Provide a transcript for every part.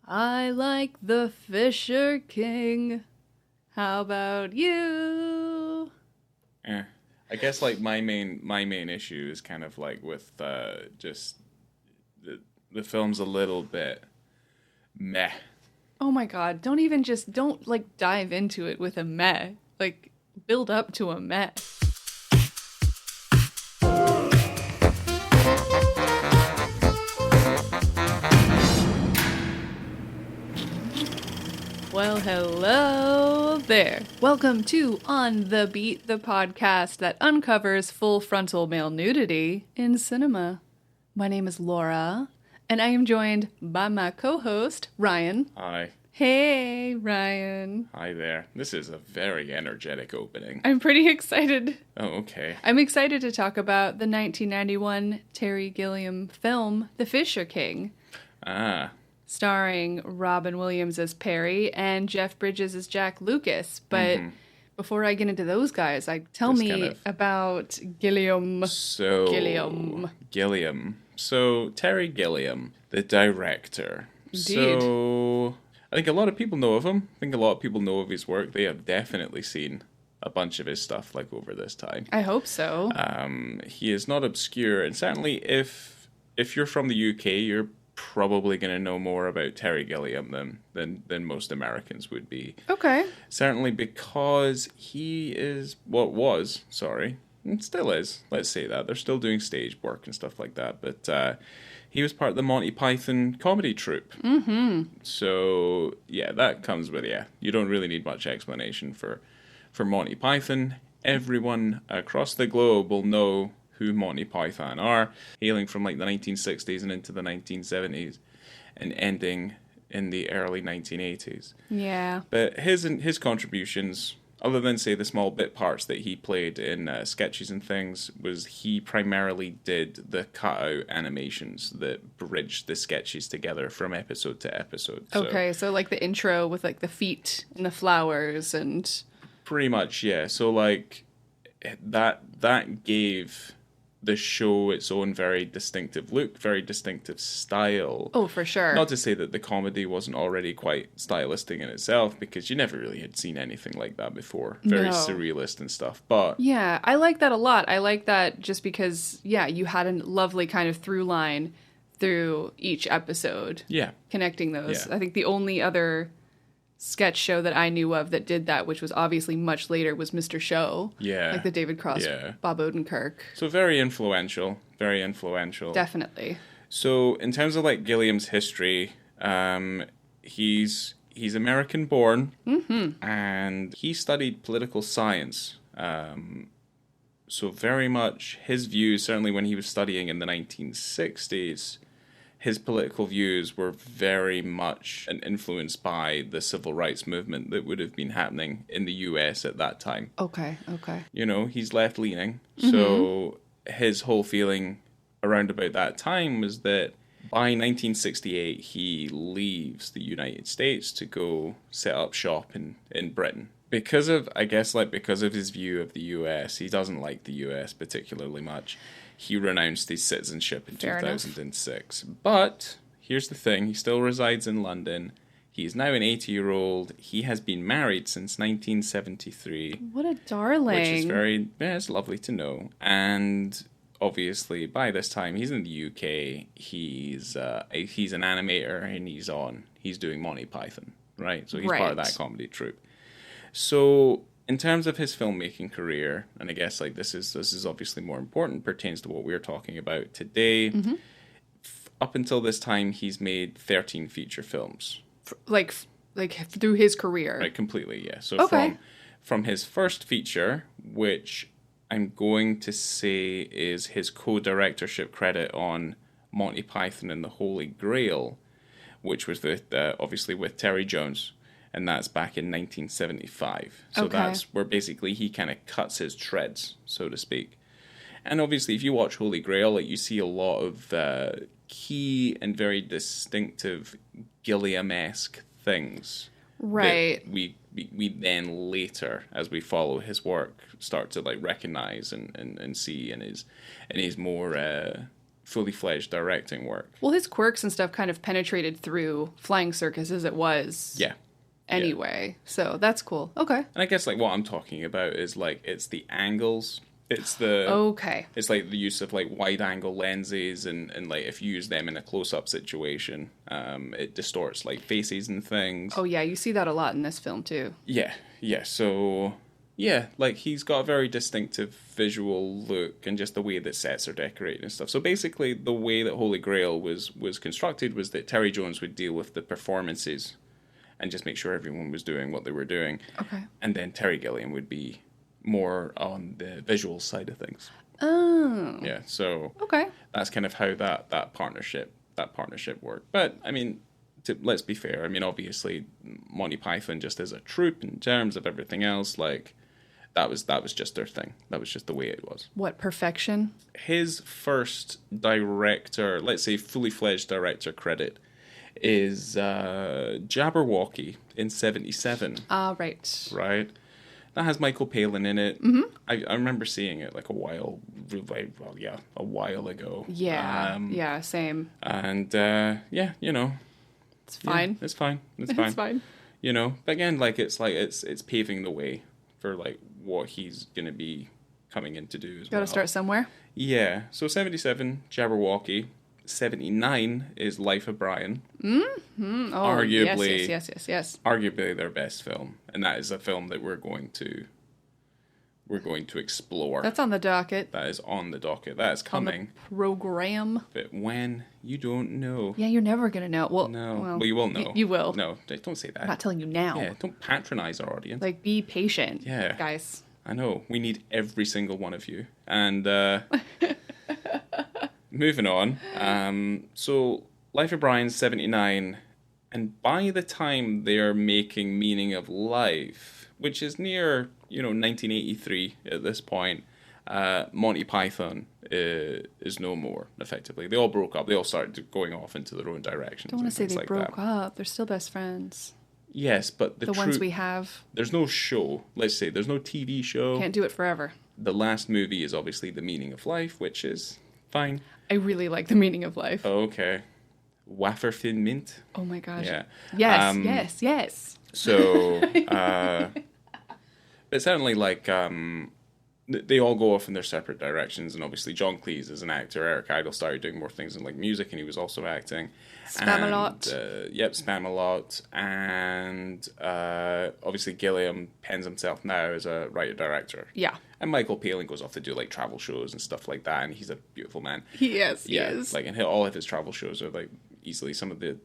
I like the Fisher King. How about you? I guess like my main issue is kind of like with just the film's a little bit meh. Oh my god, don't like dive into it with a meh. Like build up to a meh. Well, hello there. Welcome to On the Beat, the podcast that uncovers full frontal male nudity in cinema. My name is Laura, and I am joined by my co-host, Ryan. Hi. Hey, Ryan. Hi there. This is a very energetic opening. I'm pretty excited. Oh, okay. I'm excited to talk about the 1991 Terry Gilliam film, The Fisher King. Starring Robin Williams as Perry and Jeff Bridges as Jack Lucas. But before I get into those guys, tell me about Gilliam. Gilliam. So, Terry Gilliam, the director. Indeed. So, I think a lot of people know of him. I think a lot of people know of his work. They have definitely seen a bunch of his stuff, like, over this time. I hope so. He is not obscure, and certainly if you're from the UK, you're probably going to know more about Terry Gilliam than most Americans would be. Okay. Certainly because he is, and still is, let's say that. They're still doing stage work and stuff like that, but he was part of the Monty Python comedy troupe. So, yeah, that comes with, you don't really need much explanation for Monty Python. Everyone across the globe will know who Monty Python are, hailing from like the 1960s and into the 1970s and ending in the early 1980s. Yeah. But his contributions, other than say the small bit parts that he played in sketches and things, was he primarily did the cutout animations that bridged the sketches together from episode to episode. Okay, so like the intro with like the feet and the flowers and... Pretty much, yeah. So like that gave the show its own very distinctive look, very distinctive style. Oh, for sure. Not to say that the comedy wasn't already quite stylistic in itself, because you never really had seen anything like that before. Very surrealist and stuff, but... Yeah, I like that a lot. I like that just because, you had a lovely kind of through line through each episode. Yeah. Connecting those. Yeah. I think the only other sketch show that I knew of that did that, which was obviously much later, was Mr. Show. Yeah. Like the David Cross, Bob Odenkirk. So very influential. Very influential. Definitely. So in terms of like Gilliam's history, he's American born, and he studied political science. So very much his views, certainly when he was studying in the 1960s, his political views were very much influenced by the civil rights movement that would have been happening in the US at that time. Okay. You know, he's left-leaning, so his whole feeling around about that time was that by 1968, he leaves the United States to go set up shop in Britain. Because of his view of the US, he doesn't like the US particularly much. He renounced his citizenship in 2006. But here's the thing, he still resides in London. He is now an 80-year-old. He has been married since 1973. What a darling. Which is it's lovely to know. And obviously, by this time, he's in the UK. He's an animator, and he's doing Monty Python, right? So he's part of that comedy troupe. So in terms of his filmmaking career, and I guess like this is obviously more important, pertains to what we're talking about today. Up until this time, he's made 13 feature films. Like through his career. Right, completely, yeah. So from his first feature, which I'm going to say is his co-directorship credit on Monty Python and the Holy Grail, which was obviously with Terry Jones. And that's back in 1975. So that's where basically he kind of cuts his treads, so to speak. And obviously, if you watch Holy Grail, like, you see a lot of key and very distinctive Gilliam-esque things. Right. That we then later, as we follow his work, start to like recognize and see in his more fully fledged directing work. Well, his quirks and stuff kind of penetrated through Flying Circus as it was. Yeah. Anyway, so that's cool. Okay. And I guess like what I'm talking about is like it's the angles. It's the Okay. It's like the use of like wide angle lenses and like if you use them in a close up situation, it distorts like faces and things. Oh yeah, you see that a lot in this film too. Yeah. So yeah, like he's got a very distinctive visual look and just the way that sets are decorated and stuff. So basically the way that Holy Grail was constructed was that Terry Jones would deal with the performances and just make sure everyone was doing what they were doing. Okay. And then Terry Gilliam would be more on the visual side of things. Oh. Yeah, so Okay. that's kind of how that partnership worked. But I mean, let's be fair. I mean, obviously, Monty Python just as a troupe in terms of everything else, like that was just their thing. That was just the way it was. What, perfection? His first director, let's say fully fledged director credit, is Jabberwocky in '77. Ah, right. Right. That has Michael Palin in it. Mm-hmm. I remember seeing it like a while ago. Yeah, yeah, same. And yeah, you know, It's fine. yeah, it's fine. It's fine. It's fine. You know, but again, like it's paving the way for like what he's gonna be coming in to do as well. Got to start somewhere. Yeah. So 77, Jabberwocky. 79 is Life of Brian. Mm-hmm. Oh, Arguably, yes. arguably their best film, and that is a film that we're going to explore. That's on the docket. That is on the docket. That is coming. On the program. But when, you don't know. Yeah, you're never gonna know. Well, No. Well, you will know. You will. No, don't say that. I'm not telling you now. Yeah, don't patronize our audience. Like, be patient. Yeah. Guys. I know. We need every single one of you. And moving on. So Life of Brian 79, and by the time they're making Meaning of Life, which is near, 1983 at this point, Monty Python is no more, effectively. They all broke up. They all started going off into their own directions. I don't want to say they like broke up. They're still best friends. Yes, but The ones we have. There's no show. Let's say there's no TV show. Can't do it forever. The last movie is obviously The Meaning of Life, which is fine. I really like The Meaning of Life. Okay. Wafer Thin Mint. Oh my gosh. Yeah. Yes. So, but certainly like, they all go off in their separate directions, and obviously John Cleese is an actor. Eric Idle started doing more things in like music, and he was also acting. Spamalot. Yep, Spamalot. And obviously Gilliam pens himself now as a writer-director. Yeah. And Michael Palin goes off to do like travel shows and stuff like that, and he's a beautiful man. He is. Like, and all of his travel shows are like easily some of the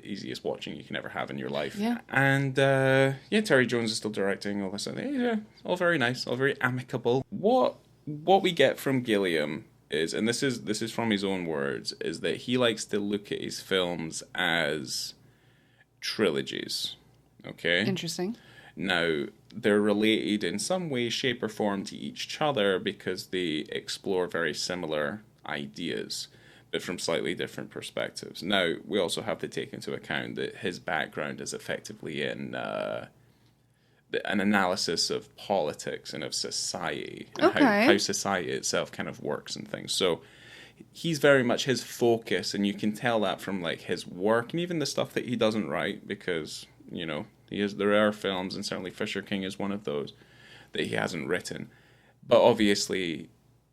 easiest watching you can ever have in your life. Yeah. And Terry Jones is still directing all this. Yeah, all very nice, all very amicable. What we get from Gilliam is, and this is from his own words, is that he likes to look at his films as trilogies. Okay. Interesting. Now, they're related in some way, shape, or form to each other because they explore very similar ideas, but from slightly different perspectives. Now, we also have to take into account that his background is effectively in an analysis of politics and of society, and how society itself kind of works and things. So he's very much his focus, and you can tell that from like his work and even the stuff that he doesn't write, because there are films, and certainly Fisher King is one of those that he hasn't written. But obviously,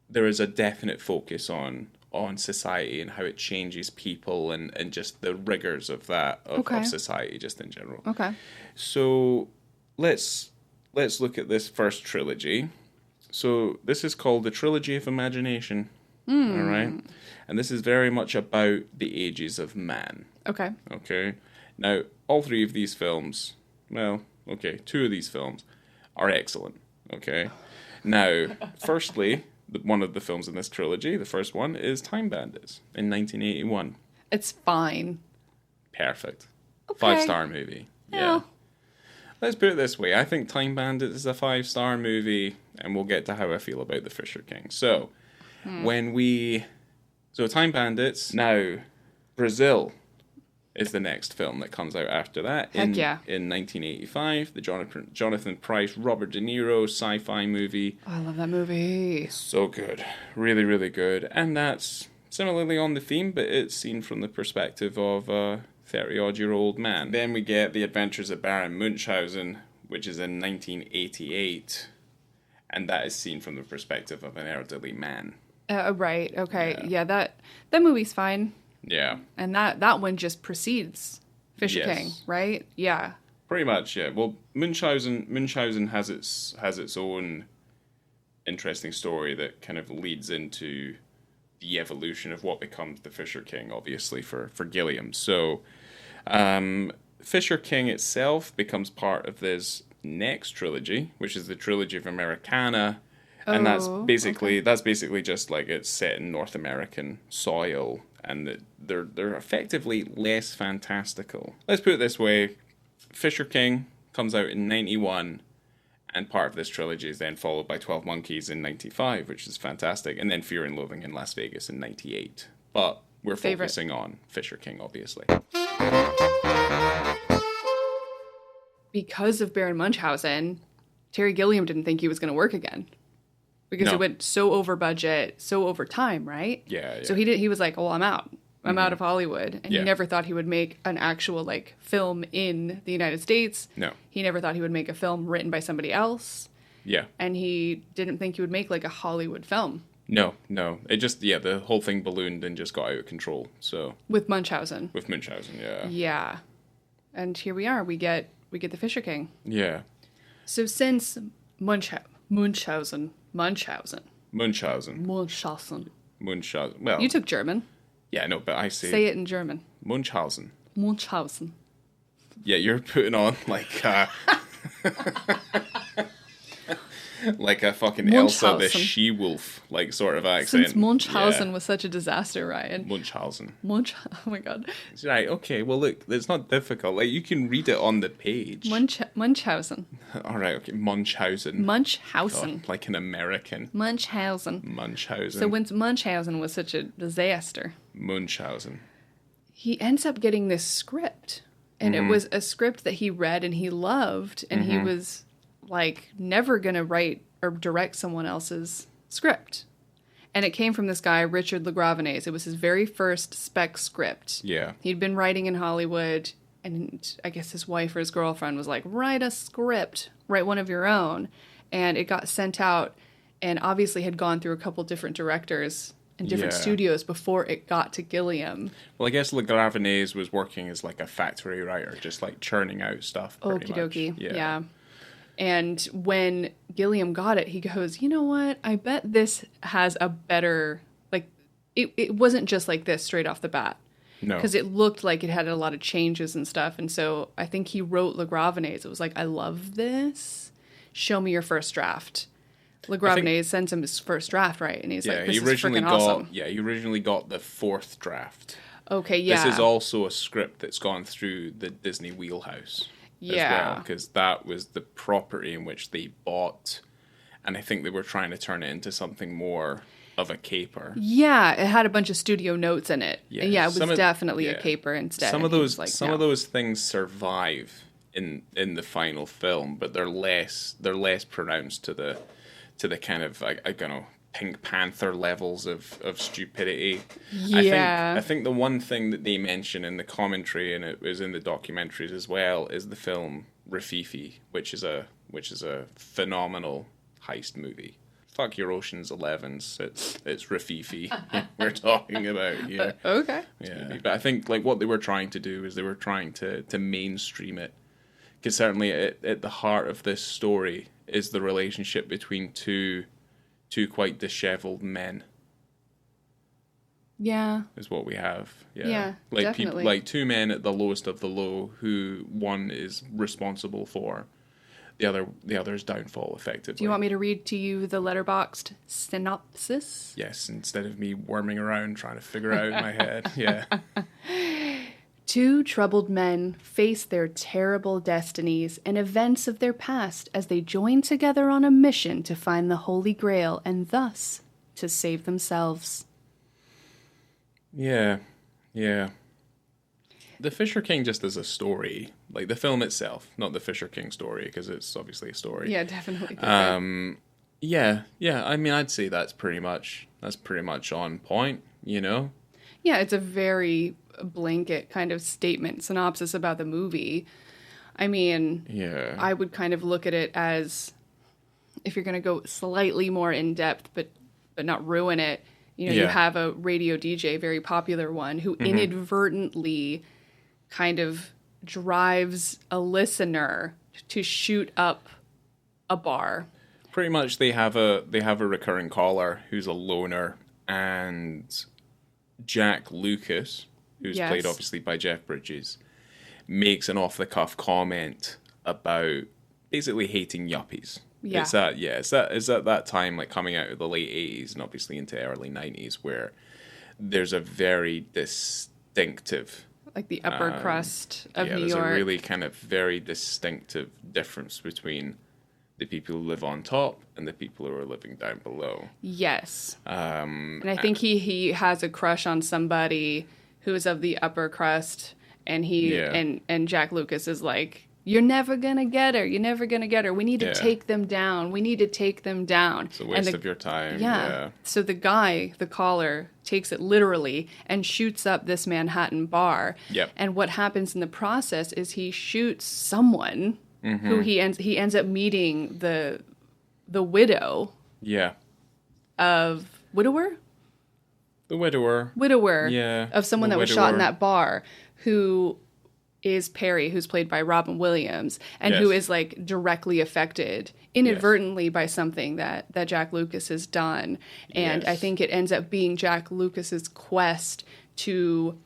there is a definite focus on society and how it changes people and just the rigors of that of society just in general. Okay. So let's look at this first trilogy. So this is called the Trilogy of Imagination. All right, and this is very much about the ages of man. Okay. Okay. Now, all three of these films, two of these films are excellent. Okay. Now, firstly, one of the films in this trilogy, the first one, is Time Bandits in 1981. It's fine. Perfect. Okay. 5-star movie. Yeah. Let's put it this way. I think Time Bandits is a 5-star movie, and we'll get to how I feel about the Fisher King. So, Time Bandits. Now, Brazil is the next film that comes out after that. In 1985, the Jonathan Pryce, Robert De Niro sci-fi movie. Oh, I love that movie. So good. Really, really good. And that's similarly on the theme, but it's seen from the perspective of a 30-odd-year-old man. Then we get The Adventures of Baron Munchausen, which is in 1988, and that is seen from the perspective of an elderly man. Right. Okay. Yeah. That movie's fine. Yeah. And that one just precedes Fisher King, right? Yeah. Pretty much. Yeah. Well, Munchausen has its own interesting story that kind of leads into the evolution of what becomes the Fisher King, obviously for Gilliam. So, Fisher King itself becomes part of this next trilogy, which is the trilogy of Americana. And that's basically just like it's set in North American soil, and they're effectively less fantastical. Let's put it this way: Fisher King comes out in 91, and part of this trilogy is then followed by 12 Monkeys in 95, which is fantastic, and then Fear and Loathing in Las Vegas in 98. But we're focusing on Fisher King, obviously. Because of Baron Munchausen, Terry Gilliam didn't think he was going to work again. Because it went so over budget, so over time, right? Yeah. So he was like, "Oh, I'm out. I'm out of Hollywood." And he never thought he would make an actual like film in the United States. No. He never thought he would make a film written by somebody else. Yeah. And he didn't think he would make like a Hollywood film. No. It just, the whole thing ballooned and just got out of control. So With Munchausen. Yeah. Yeah. And here we are. We get the Fisher King. Yeah. So since Munchausen. Well, You took German. Yeah, no, but I Say it in German. Munchausen. Yeah, you're putting on like like a fucking Elsa the she-wolf like sort of accent. Since Munchausen was such a disaster, Ryan. Munchausen. Oh my god. Right, okay, well look, it's not difficult. Like you can read it on the page. Munchausen. Alright, okay, Munchausen. God, like an American. Munchausen. So when Munchausen was such a disaster. Munchausen. He ends up getting this script. And it was a script that he read and he loved. And he was like never gonna write or direct someone else's script. And it came from this guy, Richard LaGravenese. It was his very first spec script. Yeah. He'd been writing in Hollywood, and I guess his wife or his girlfriend was like, write a script, write one of your own. And it got sent out and obviously had gone through a couple different directors and different studios before it got to Gilliam. Well, I guess LaGravenese was working as like a factory writer, just like churning out stuff. Okie dokie. Yeah. And when Gilliam got it, he goes, you know what? I bet this has a better, like, it wasn't just like this straight off the bat. No. Because it looked like it had a lot of changes and stuff. And so I think he wrote LaGravenese. It was like, I love this. Show me your first draft. LaGravenese sends him his first draft, right? And he's like, this is freaking awesome. Yeah, he originally got the fourth draft. Okay, yeah. This is also a script that's gone through the Disney wheelhouse. As well, because that was the property in which they bought, and I think they were trying to turn it into something more of a caper. Yeah, it had a bunch of studio notes in it. Yeah, it was definitely a caper instead. Some of those things survive in the final film, but they're less pronounced to the kind of I don't know, Pink Panther levels of stupidity. Yeah. I think the one thing that they mention in the commentary, and it was in the documentaries as well, is the film Rafifi, which is a phenomenal heist movie. Fuck your Ocean's 11s. It's Rafifi we're talking about here. Okay. Yeah. But I think like what they were trying to do is they were trying to mainstream it. Because certainly at the heart of this story is the relationship between two quite disheveled men. Yeah. Is what we have. Yeah, like definitely. people, like two men at the lowest of the low, who one is responsible for the other's downfall, effectively. Do you want me to read to you the letterboxed synopsis? Yes, instead of me worming around trying to figure it out in my head. Yeah. Two troubled men face their terrible destinies and events of their past as they join together on a mission to find the Holy Grail and thus to save themselves. Yeah. The Fisher King just as a story, like the film itself, not the Fisher King story, because it's obviously a story. Yeah, definitely. Yeah. I mean, I'd say that's pretty much on point. you know? Yeah, it's a very blanket kind of statement, synopsis about the movie. I mean, Yeah. I would kind of look at it as, if you're going to go slightly more in depth, but not ruin it, you know, you Yeah. have a radio DJ, very popular one, who inadvertently kind of drives a listener to shoot up a bar. Pretty much they have a recurring caller who's a loner, and Jack Lucas, who's Yes. played obviously by Jeff Bridges, makes an off-the-cuff comment about basically hating yuppies. Yeah. It's at that time, like coming out of the late 80s and obviously into early 90s, where there's a very distinctive, Like the upper crust of New there's York. a really kind of very distinctive difference between the people who live on top and the people who are living down below. Yes. And I think he has a crush on somebody who is of the upper crust, and and Jack Lucas is like, "You're never gonna get her. You're never gonna get her. We need to take them down. We need to take them down." It's a waste of your time. Yeah. So the guy, the caller, takes it literally and shoots up this Manhattan bar. Yep. And what happens in the process is he shoots someone who he ends up meeting the widow Yeah. of widower The widower. Yeah. of someone the that was shot in widower. that bar, who is Perry, who's played by Robin Williams, and who Yes. is like directly affected inadvertently by something that Jack Lucas has done. And I Yes. think it ends up being Jack Lucas's quest to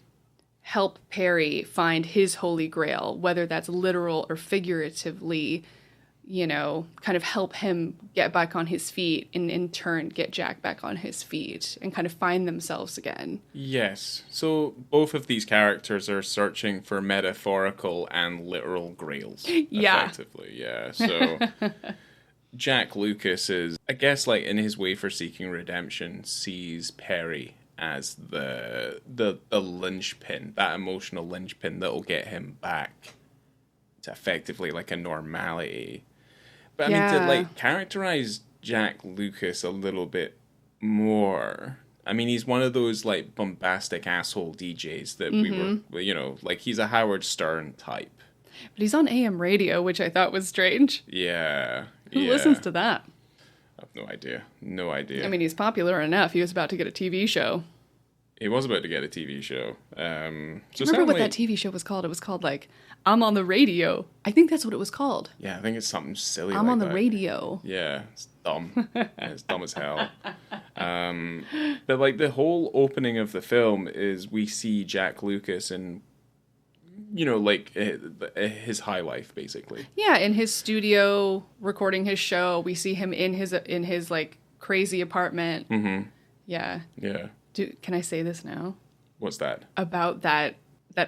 help Perry find his holy grail, whether that's literal or figuratively, you know, kind of help him get back on his feet, and in turn get Jack back on his feet and kind of find themselves again. Yes. So both of these characters are searching for metaphorical and literal grails. Yeah. Effectively, yeah. So Jack Lucas is, I guess, like in his way for seeking redemption, sees Perry as the linchpin, that emotional linchpin that'll get him back to effectively like a normality. But I mean, to like characterize Jack Lucas a little bit more, I mean, he's one of those like bombastic asshole DJs that we were, you know, like he's a Howard Stern type. But he's on AM radio, which I thought was strange. Yeah. Who listens to that? I have no idea. No idea. I mean, he's popular enough. He was about to get a TV show. He was about to get a TV show. So Remember what that TV show was called? It was called like, I'm on the radio. I think that's what it was called. Yeah, I think it's something silly I'm like on the that. radio. Yeah, it's dumb. It's dumb as hell. But like the whole opening of the film is we see Jack Lucas in, you know, like his high life basically. Yeah, in his studio recording his show. We see him in his like crazy apartment. Mm-hmm. Yeah. Yeah. Can I say this now? What's that? About that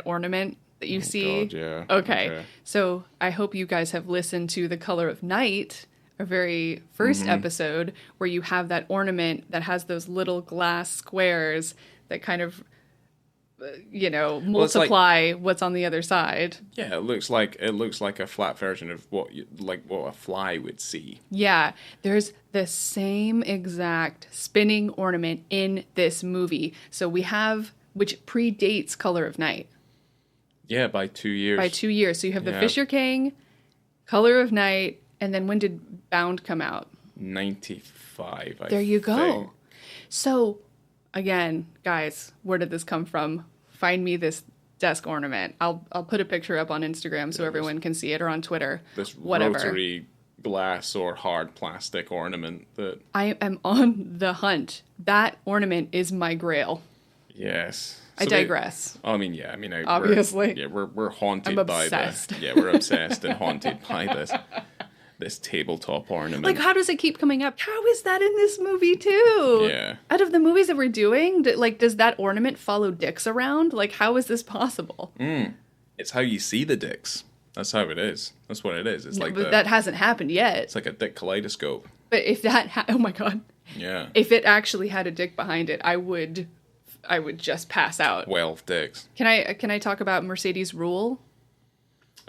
ornament that you see? God, yeah. Okay. So I hope you guys have listened to The Color of Night, our very first episode, where you have that ornament that has those little glass squares that kind of, you know, multiply what's on the other side. Yeah, it looks like a flat version of what a fly would see. Yeah, there's the same exact spinning ornament in this movie. So we have, which predates Color of Night. Yeah, by 2 years. By 2 years. So you have the Yeah. Fisher King, Color of Night, and then when did Bound come out? 95, There you go. think. So, again, guys, where did this come from? Find me this desk ornament. I'll put a picture up on Instagram so everyone can see it, or on Twitter. This whatever. rotary glass or hard plastic ornament that... I am on the hunt. That ornament is my grail. Yes. I digress. Obviously. We're haunted I'm by obsessed. we're obsessed and haunted by this tabletop ornament. Like, how does it keep coming up? How is that in this movie, too? Yeah. Out of the movies that we're doing, does that ornament follow dicks around? Like, how is this possible? It's how you see the dicks. That's how it is. That's what it is. It's like But that hasn't happened yet. it's like a dick kaleidoscope. But if that... oh, my God. Yeah. If it actually had a dick behind it, I would just pass out. 12 dicks. Can I talk about Mercedes Rule?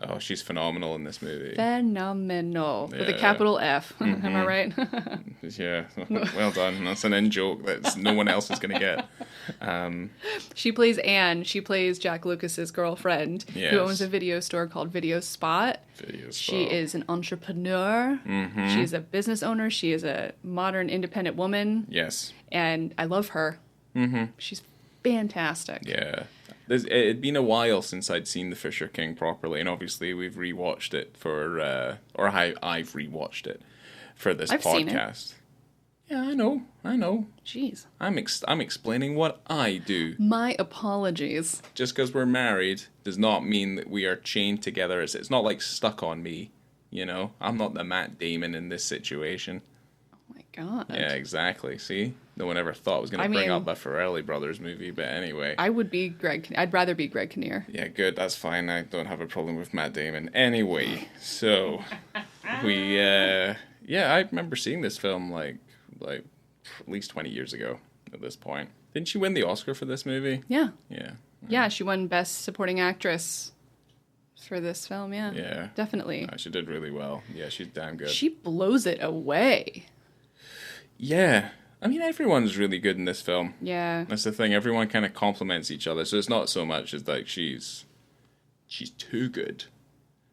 Oh, she's phenomenal in this movie. Phenomenal. With a Yeah. capital F. Am I right? Yeah, well done. That's an in-joke that no one else is going to get. She plays Anne. She plays Jack Lucas's girlfriend, Yes. who owns a video store called Video Spot. She is an entrepreneur. She's a business owner. She is a modern, independent woman. Yes. And I love her. She's fantastic. Yeah. It had been a while since I'd seen The Fisher King properly, and obviously we've rewatched it I've rewatched it for this I've podcast. seen it. Yeah, I know. Jeez. I'm explaining what I do. My apologies. Just because we're married does not mean that we are chained together. It's not like Stuck on Me, you know? I'm not the Matt Damon in this situation. Oh my God. Yeah, exactly. See? No one ever thought I was going to bring up a Farrelly Brothers movie, but anyway. I'd rather be Greg Kinnear. Yeah, good. That's fine. I don't have a problem with Matt Damon. Anyway, so I remember seeing this film like at least 20 years ago at this point. Didn't she win the Oscar for this movie? Yeah. Yeah. Yeah, she won Best Supporting Actress for this film, yeah. Yeah. Definitely. She did really well. Yeah, she's damn good. She blows it away. Yeah. I mean, everyone's really good in this film. Yeah. That's the thing. Everyone kind of complements each other. So it's not so much as like she's too good.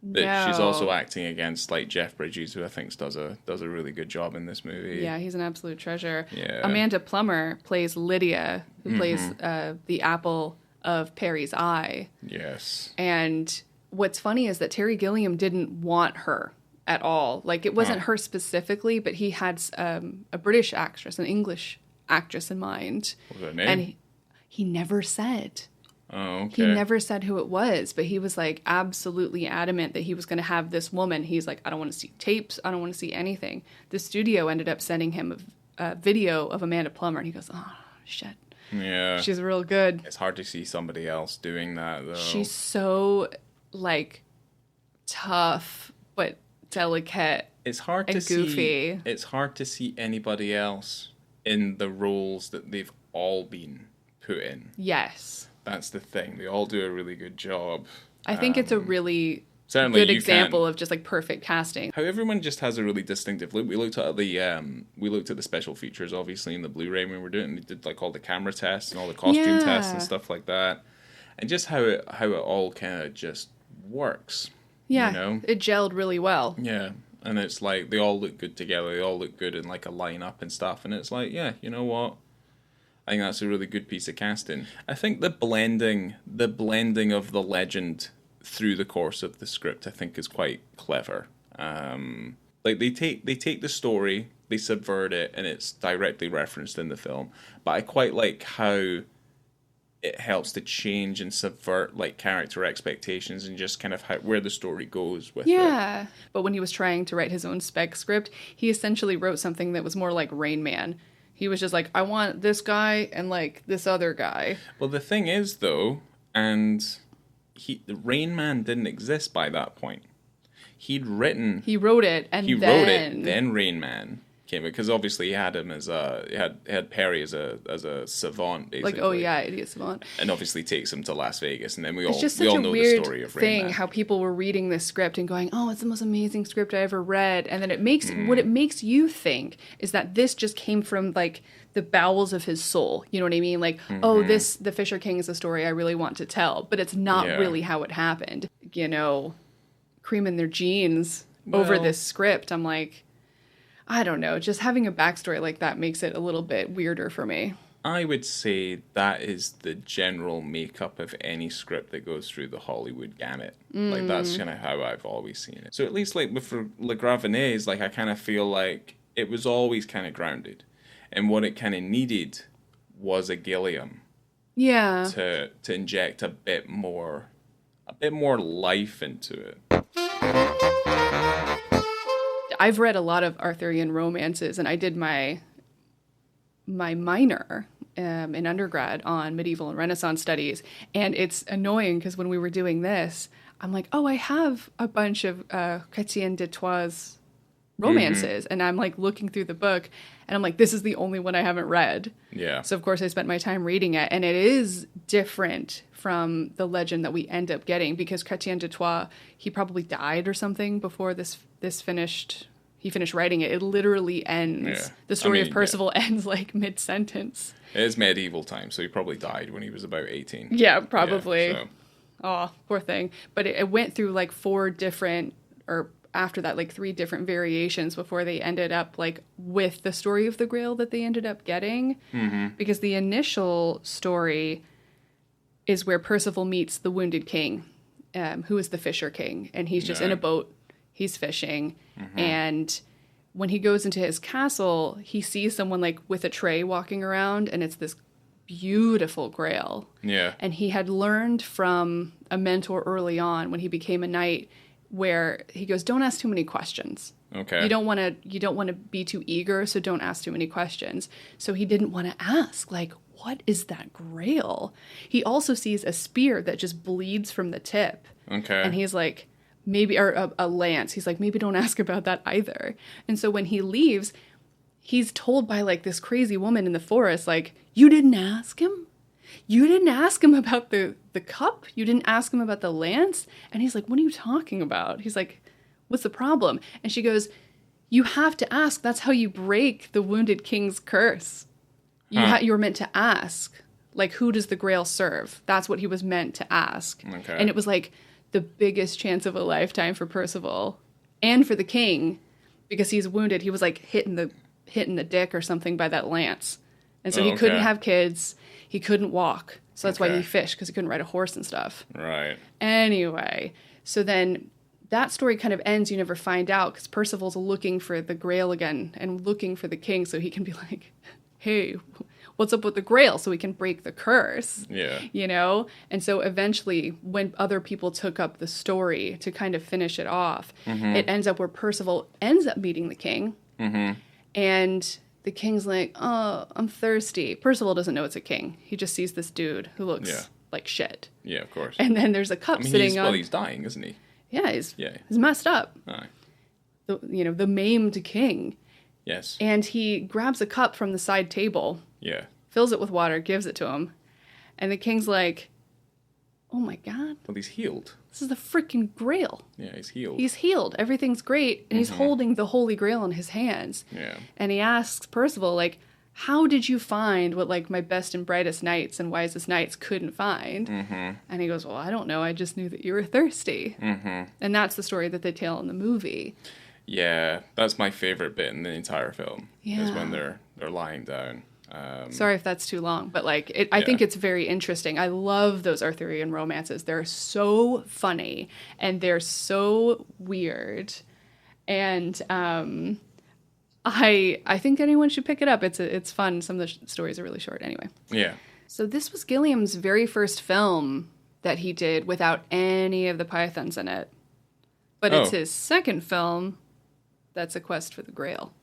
But she's also acting against like Jeff Bridges, who I think does a really good job in this movie. Yeah, he's an absolute treasure. Yeah. Amanda Plummer plays Lydia, who plays the apple of Perry's eye. Yes. And what's funny is that Terry Gilliam didn't want her at all. Like, it wasn't her specifically, but he had a British actress, an English actress in mind. What was her name? And he never said. Oh, okay. He never said who it was, but he was like absolutely adamant that he was going to have this woman. He's like, I don't want to see tapes. I don't want to see anything. The studio ended up sending him a video of Amanda Plummer, and he goes, oh, shit. Yeah. She's real good. It's hard to see somebody else doing that, though. She's so, like, tough, but delicate. It's hard to goofy. It's hard to see anybody else in the roles that they've all been put in. Yes. That's the thing. They all do a really good job. I think it's a really certainly good example of just like perfect casting. How everyone just has a really distinctive look. We looked at the special features, obviously, in the Blu-ray when we were doing it. We did like all the camera tests and all the costume tests and stuff like that, and just how it all kind of just works. Yeah, you know? It gelled really well. Yeah, and it's like they all look good together. They all look good in like a lineup and stuff. And it's like, yeah, you know what? I think that's a really good piece of casting. I think the blending of the legend through the course of the script, I think, is quite clever. Like they take the story, they subvert it, and it's directly referenced in the film. But I quite like how it helps to change and subvert like character expectations and just kind of where the story goes with it. Yeah, but when he was trying to write his own spec script, he essentially wrote something that was more like Rain Man. He was just like, I want this guy and like this other guy. Well, the thing is though, and the Rain Man didn't exist by that point. He wrote it, then Rain Man came, because obviously he had him as had Perry as a savant, basically. Like, oh yeah, idiot savant. And obviously takes him to Las Vegas, and then we all know weird the story of Rain thing Man. how people were reading this script and going, oh, it's the most amazing script I ever read, and then what it makes you think is that this just came from like the bowels of his soul. You know what I mean? Like, oh, the Fisher King is a story I really want to tell, but it's not really how it happened. You know, creaming their jeans over this script. I'm like, I don't know. Just having a backstory like that makes it a little bit weirder for me. I would say that is the general makeup of any script that goes through the Hollywood gamut. Like, that's kind of how I've always seen it. So at least, like, with Le Gravenets, like, I kind of feel like it was always kind of grounded. And what it kind of needed was a Gilliam. Yeah. To inject a bit more life into it. I've read a lot of Arthurian romances, and I did my minor in undergrad on medieval and Renaissance studies. And it's annoying because when we were doing this, I'm like, oh, I have a bunch of Chrétien de Troyes romances. And I'm like looking through the book, and I'm like, this is the only one I haven't read. Yeah. So of course I spent my time reading it, and it is different from the legend that we end up getting, because Chrétien de Troyes, he probably died or something before this finished. He finished writing it. It literally ends. Yeah. The story of Percival ends like mid-sentence. It is medieval time, so he probably died when he was about 18. Yeah, probably. Yeah, so. Oh, poor thing. But it went through like 4 different, or after that, like 3 different variations before they ended up like with the story of the Grail that they ended up getting. Mm-hmm. Because the initial story is where Percival meets the wounded king, who is the Fisher King. And he's just in a boat. He's fishing. Mm-hmm. And when he goes into his castle, he sees someone like with a tray walking around, and it's this beautiful Grail. Yeah. And he had learned from a mentor early on when he became a knight, where he goes, don't ask too many questions. Okay. You don't want to be too eager, so don't ask too many questions. So he didn't want to ask, like, what is that Grail? He also sees a spear that just bleeds from the tip. Okay. And he's like, maybe, or a lance. He's like, maybe don't ask about that either. And so when he leaves, he's told by like this crazy woman in the forest, like, you didn't ask him? You didn't ask him about the cup? You didn't ask him about the lance? And he's like, what are you talking about? He's like, what's the problem? And she goes, you have to ask. That's how you break the wounded king's curse. You were meant to ask, like, who does the Grail serve? That's what he was meant to ask. Okay. And it was like the biggest chance of a lifetime for Percival and for the king, because he's wounded. He was like hitting the dick or something by that lance. And so he couldn't have kids. He couldn't walk. So that's why he fished, because he couldn't ride a horse and stuff. Right. Anyway, so then that story kind of ends. You never find out, because Percival's looking for the Grail again and looking for the king so he can be like, hey, what's up with the Grail? So we can break the curse. Yeah. You know? And so eventually, when other people took up the story to kind of finish it off, it ends up where Percival ends up meeting the king. Mm-hmm. And the king's like, oh, I'm thirsty. Percival doesn't know it's a king. He just sees this dude who looks like shit. Yeah, of course. And then there's a cup sitting on... Well, he's dying, isn't he? Yeah, he's messed up. Aye. The maimed king. Yes. And he grabs a cup from the side table. Yeah. Fills it with water, gives it to him. And the king's like, oh my God. Well, he's healed. This is the freaking Grail. Yeah, he's healed. He's healed. Everything's great. And he's holding the Holy Grail in his hands. Yeah. And he asks Percival, like, how did you find what, like, my best and brightest knights and wisest knights couldn't find? Mm-hmm. And he goes, well, I don't know. I just knew that you were thirsty. Mm-hmm. And that's the story that they tell in the movie. Yeah, that's my favorite bit in the entire film. Yeah. Is when they're lying down. Sorry if that's too long, but like I think it's very interesting. I love those Arthurian romances. They're so funny and they're so weird, and I think anyone should pick it up. It's fun. Some of the stories are really short. Anyway. Yeah. So this was Gilliam's very first film that he did without any of the pythons in it, but it's his second film that's a quest for the Grail.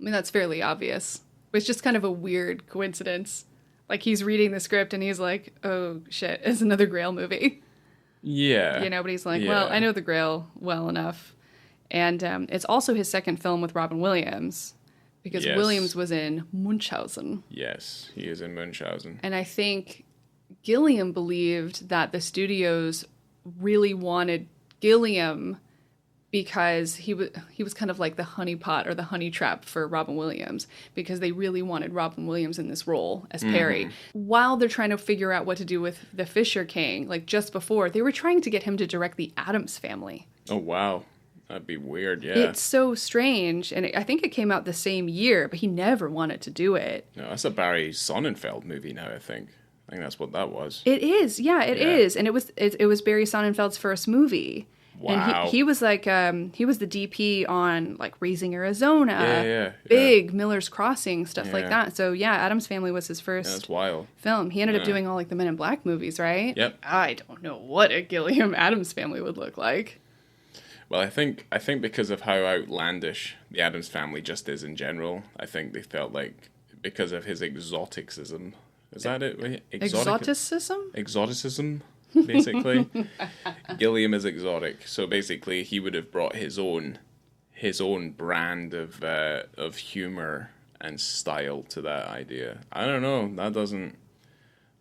I mean, that's fairly obvious. It's just kind of a weird coincidence. Like, he's reading the script and he's like, oh, shit, it's another Grail movie. Yeah. You know, but he's like, well, I know the Grail well enough. And it's also his second film with Robin Williams, because Williams was in Munchausen. Yes, he is in Munchausen. And I think Gilliam believed that the studios really wanted Gilliam because he was kind of like the honeypot or the honey trap for Robin Williams, because they really wanted Robin Williams in this role as Perry. While they're trying to figure out what to do with the Fisher King, like just before, they were trying to get him to direct the Addams Family. Oh, wow. That'd be weird, yeah. It's so strange, and I think it came out the same year, but he never wanted to do it. No, that's a Barry Sonnenfeld movie now, I think. I think that's what that was. It is, yeah, it is. And it was Barry Sonnenfeld's first movie. Wow. And he was like, he was the DP on like Raising Arizona, yeah. Big, Miller's Crossing, stuff like that. So yeah, Addams Family was his first that's wild. film. He ended up doing all like the Men in Black movies, right? Yep. I don't know what a Gilliam Addams Family would look like. Well, I think because of how outlandish the Addams Family just is in general, I think they felt like because of his exoticism. Is that it? Exoticism? Exoticism, basically. Gilliam is exotic, so basically he would have brought his own brand of humor and style to that idea. I don't know. That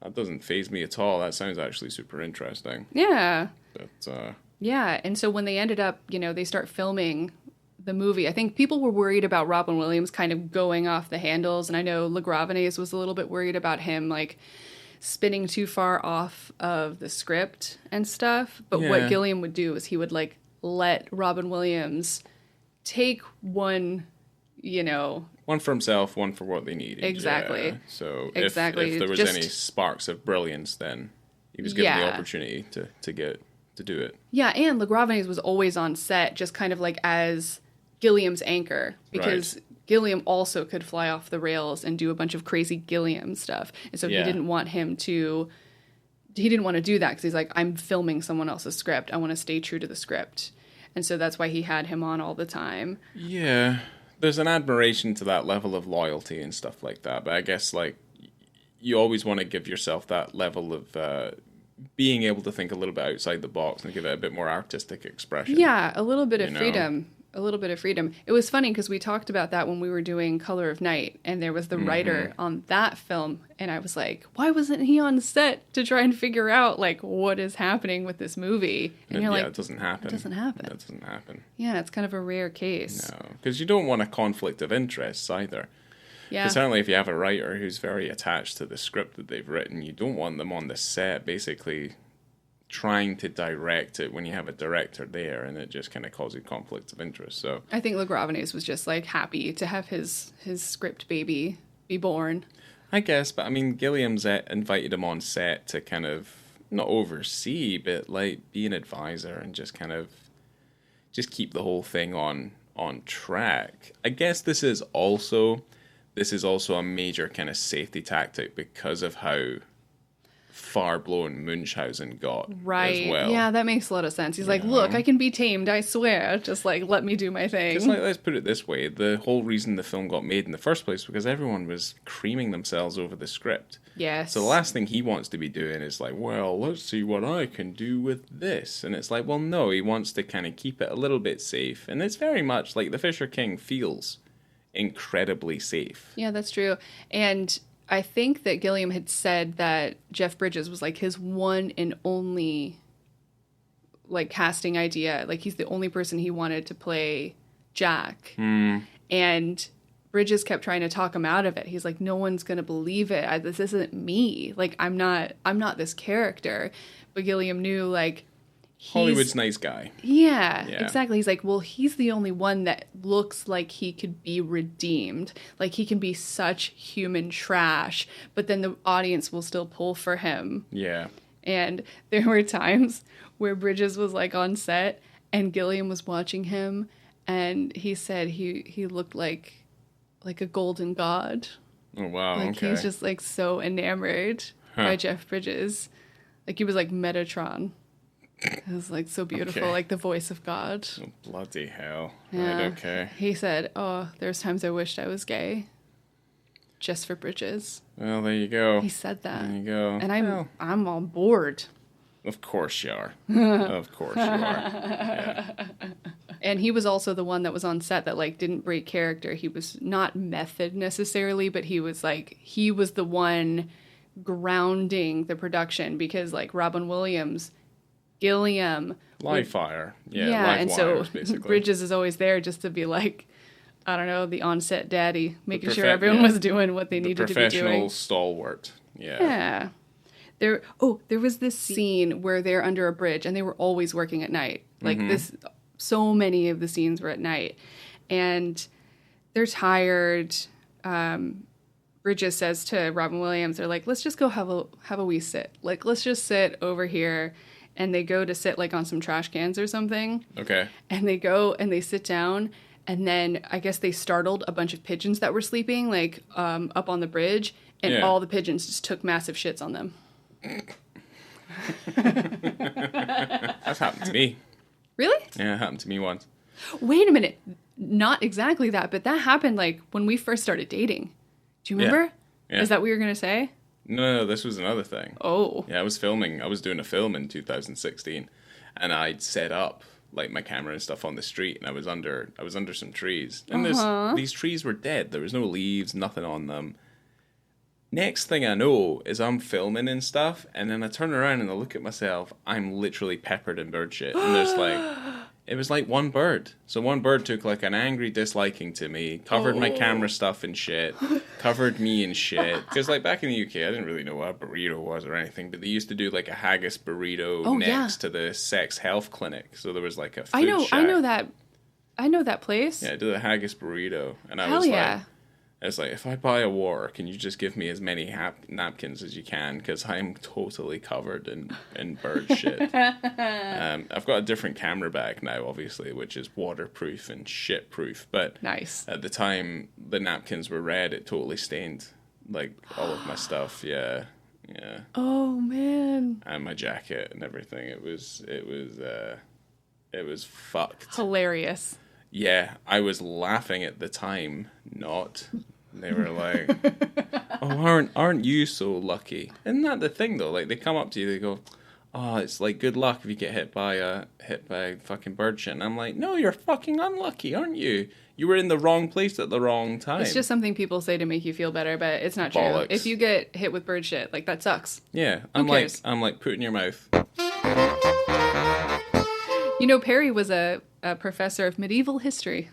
that doesn't faze me at all. That sounds actually super interesting. Yeah. But, Yeah, and so when they ended up, they start filming the movie, I think people were worried about Robin Williams kind of going off the handles, and I know LaGravenese was a little bit worried about him, like, spinning too far off of the script and stuff. But what Gilliam would do is he would, like, let Robin Williams take one, one for himself, one for what they needed. Exactly. Yeah. So exactly. If there was any sparks of brilliance, then he was given the opportunity to do it. Yeah, and LaGravenese was always on set, just kind of like as Gilliam's anchor, because Gilliam also could fly off the rails and do a bunch of crazy Gilliam stuff. And so he didn't want to do that because he's like, I'm filming someone else's script. I want to stay true to the script. And so that's why he had him on all the time. Yeah. There's an admiration to that level of loyalty and stuff like that. But I guess, like, you always want to give yourself that level of being able to think a little bit outside the box and give it a bit more artistic expression. Yeah, a little bit of freedom. A little bit of freedom. It was funny because we talked about that when we were doing Color of Night, and there was the writer on that film, and I was like, why wasn't he on set to try and figure out, like, what is happening with this movie? And you're like, it doesn't happen. It doesn't happen. That doesn't happen. Yeah, it's kind of a rare case. No, because you don't want a conflict of interests either. Yeah. Certainly if you have a writer who's very attached to the script that they've written, you don't want them on the set basically trying to direct it when you have a director there, and it just kind of causes conflicts of interest. So I think LaGravenese was just like happy to have his script baby be born. I guess, but I mean, Gilliam's invited him on set to kind of not oversee, but like be an advisor and just kind of just keep the whole thing on track. I guess this is also a major kind of safety tactic because of how far-blown Munchausen got as well. Yeah, that makes a lot of sense. He's like, look, I can be tamed, I swear. Just, like, let me do my thing. Because, like, let's put it this way. The whole reason the film got made in the first place was because everyone was creaming themselves over the script. Yes. So the last thing he wants to be doing is like, well, let's see what I can do with this. And it's like, well, no, he wants to kind of keep it a little bit safe. And it's very much like the Fisher King feels incredibly safe. Yeah, that's true. And I think that Gilliam had said that Jeff Bridges was like his one and only like casting idea. Like he's the only person he wanted to play Jack. And Bridges kept trying to talk him out of it. He's like, no one's going to believe it. This isn't me. Like I'm not this character. But Gilliam knew like Hollywood's nice guy. Yeah, exactly. He's like, well, he's the only one that looks like he could be redeemed. Like, he can be such human trash, but then the audience will still pull for him. Yeah. And there were times where Bridges was, like, on set, and Gilliam was watching him, and he said he looked like a golden god. Oh, wow, like, okay. He's just, like, so enamored by Jeff Bridges. Like, he was like Metatron. It was like so beautiful, like the voice of God. Oh, bloody hell. Yeah. Right, okay. He said, oh, there's times I wished I was gay. Just for Bridges. Well, there you go. He said that. There you go. And I'm on board. Of course you are. Of course you are. Yeah. And he was also the one that was on set that like didn't break character. He was not method necessarily, but he was the one grounding the production because like Robin Williams, Gilliam, Live fire. Yeah, live and wires, so basically. Bridges is always there just to be like, I don't know, the on-set daddy, making sure everyone was doing what they needed to be doing. Professional stalwart. Yeah. There was this scene where they're under a bridge and they were always working at night. Like so many of the scenes were at night. And they're tired. Bridges says to Robin Williams, they're like, let's just go have a wee sit. Like, let's just sit over here. And they go to sit like on some trash cans or something. Okay. And they go and they sit down. And then I guess they startled a bunch of pigeons that were sleeping like up on the bridge. And all the pigeons just took massive shits on them. That's happened to me. Really? Yeah, it happened to me once. Wait a minute. Not exactly that, but that happened like when we first started dating. Do you remember? Yeah. Is that what you were going to say? No, this was another thing. Oh. Yeah, I was doing a film in 2016, and I'd set up like my camera and stuff on the street, and I was under some trees. And these trees were dead. There was no leaves, nothing on them. Next thing I know is I'm filming and stuff, and then I turn around and I look at myself. I'm literally peppered in bird shit, and there's it was like one bird. So one bird took like an angry disliking to me, covered my camera stuff in shit, covered me in shit. Because like back in the UK, I didn't really know what a burrito was or anything, but they used to do like a haggis burrito next to the sex health clinic. So there was like a food shack. I know that place. Yeah, I did a haggis burrito, and I Hell was yeah. like. It's like, if I buy a water, can you just give me as many napkins as you can? Because I'm totally covered in bird shit. I've got a different camera bag now, obviously, which is waterproof and shit-proof. But nice. At the time, the napkins were red. It totally stained, like, all of my stuff. Yeah. Oh, man. And my jacket and everything. It was fucked. Hilarious. Yeah, I was laughing at the time, not. They were like, "Oh, aren't you so lucky?" Isn't that the thing though? Like they come up to you, they go, "Oh, it's like good luck if you get hit by a fucking bird shit." And I'm like, "No, you're fucking unlucky, aren't you? You were in the wrong place at the wrong time." It's just something people say to make you feel better, but it's not Bollocks. true. If you get hit with bird shit, like that sucks. Yeah, I'm like put in your mouth. You know, Perry was a professor of medieval history.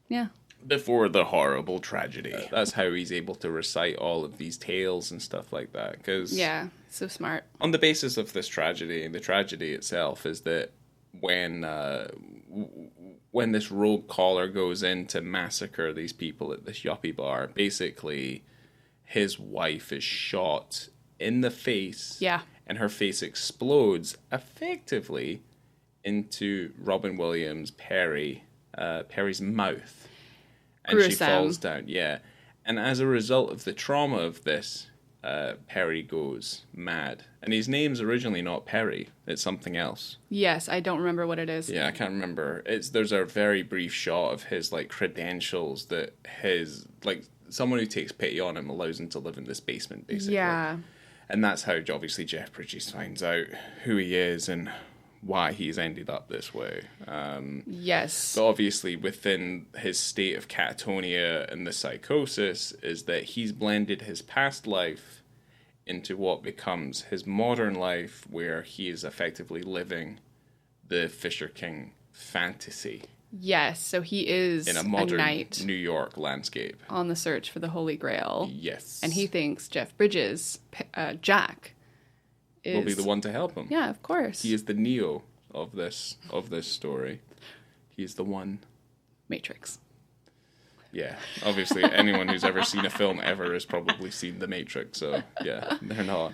Yeah. Before the horrible tragedy. That's how he's able to recite all of these tales and stuff like that. Yeah, so smart. On the basis of this tragedy, the tragedy itself is that when this rogue caller goes in to massacre these people at this yuppie bar, basically his wife is shot in the face. Yeah. And her face explodes effectively into Robin Williams' Perry's mouth. And Gruesome. She falls down, yeah. And as a result of the trauma of this, Perry goes mad. And his name's originally not Perry, it's something else. Yes, I don't remember what it is. Yeah, I can't remember. There's a very brief shot of his like credentials that someone who takes pity on him allows him to live in this basement, basically. Yeah. And that's how, obviously, Jeff Bridges finds out who he is and why he's ended up this way. Yes. So obviously, within his state of catatonia and the psychosis, is that he's blended his past life into what becomes his modern life, where he is effectively living the Fisher King fantasy. Yes, so he is in a modern knight New York landscape. On the search for the Holy Grail. Yes. And he thinks Jeff Bridges, Jack, will be the one to help him. Yeah, of course. He is the Neo of this story. He's the one. Matrix. Yeah, obviously anyone who's ever seen a film ever has probably seen The Matrix, so yeah, they're not.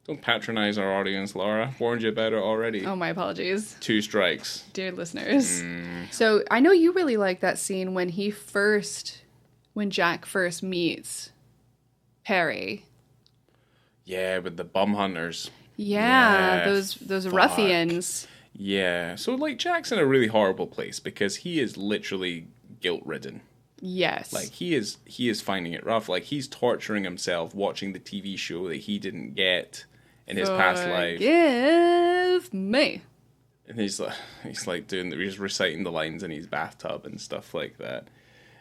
Don't patronize our audience, Laura. Warned you about it already. Oh, my apologies. 2 strikes. Dear listeners. So I know you really like that scene when Jack first meets Perry. Yeah, with the bum hunters. Yeah, those ruffians. Yeah, so like Jack's in a really horrible place because he is literally guilt-ridden. Yes. Like he is finding it rough. Like he's torturing himself watching the TV show that he didn't get in his past life. Forgive me. And he's reciting the lines in his bathtub and stuff like that.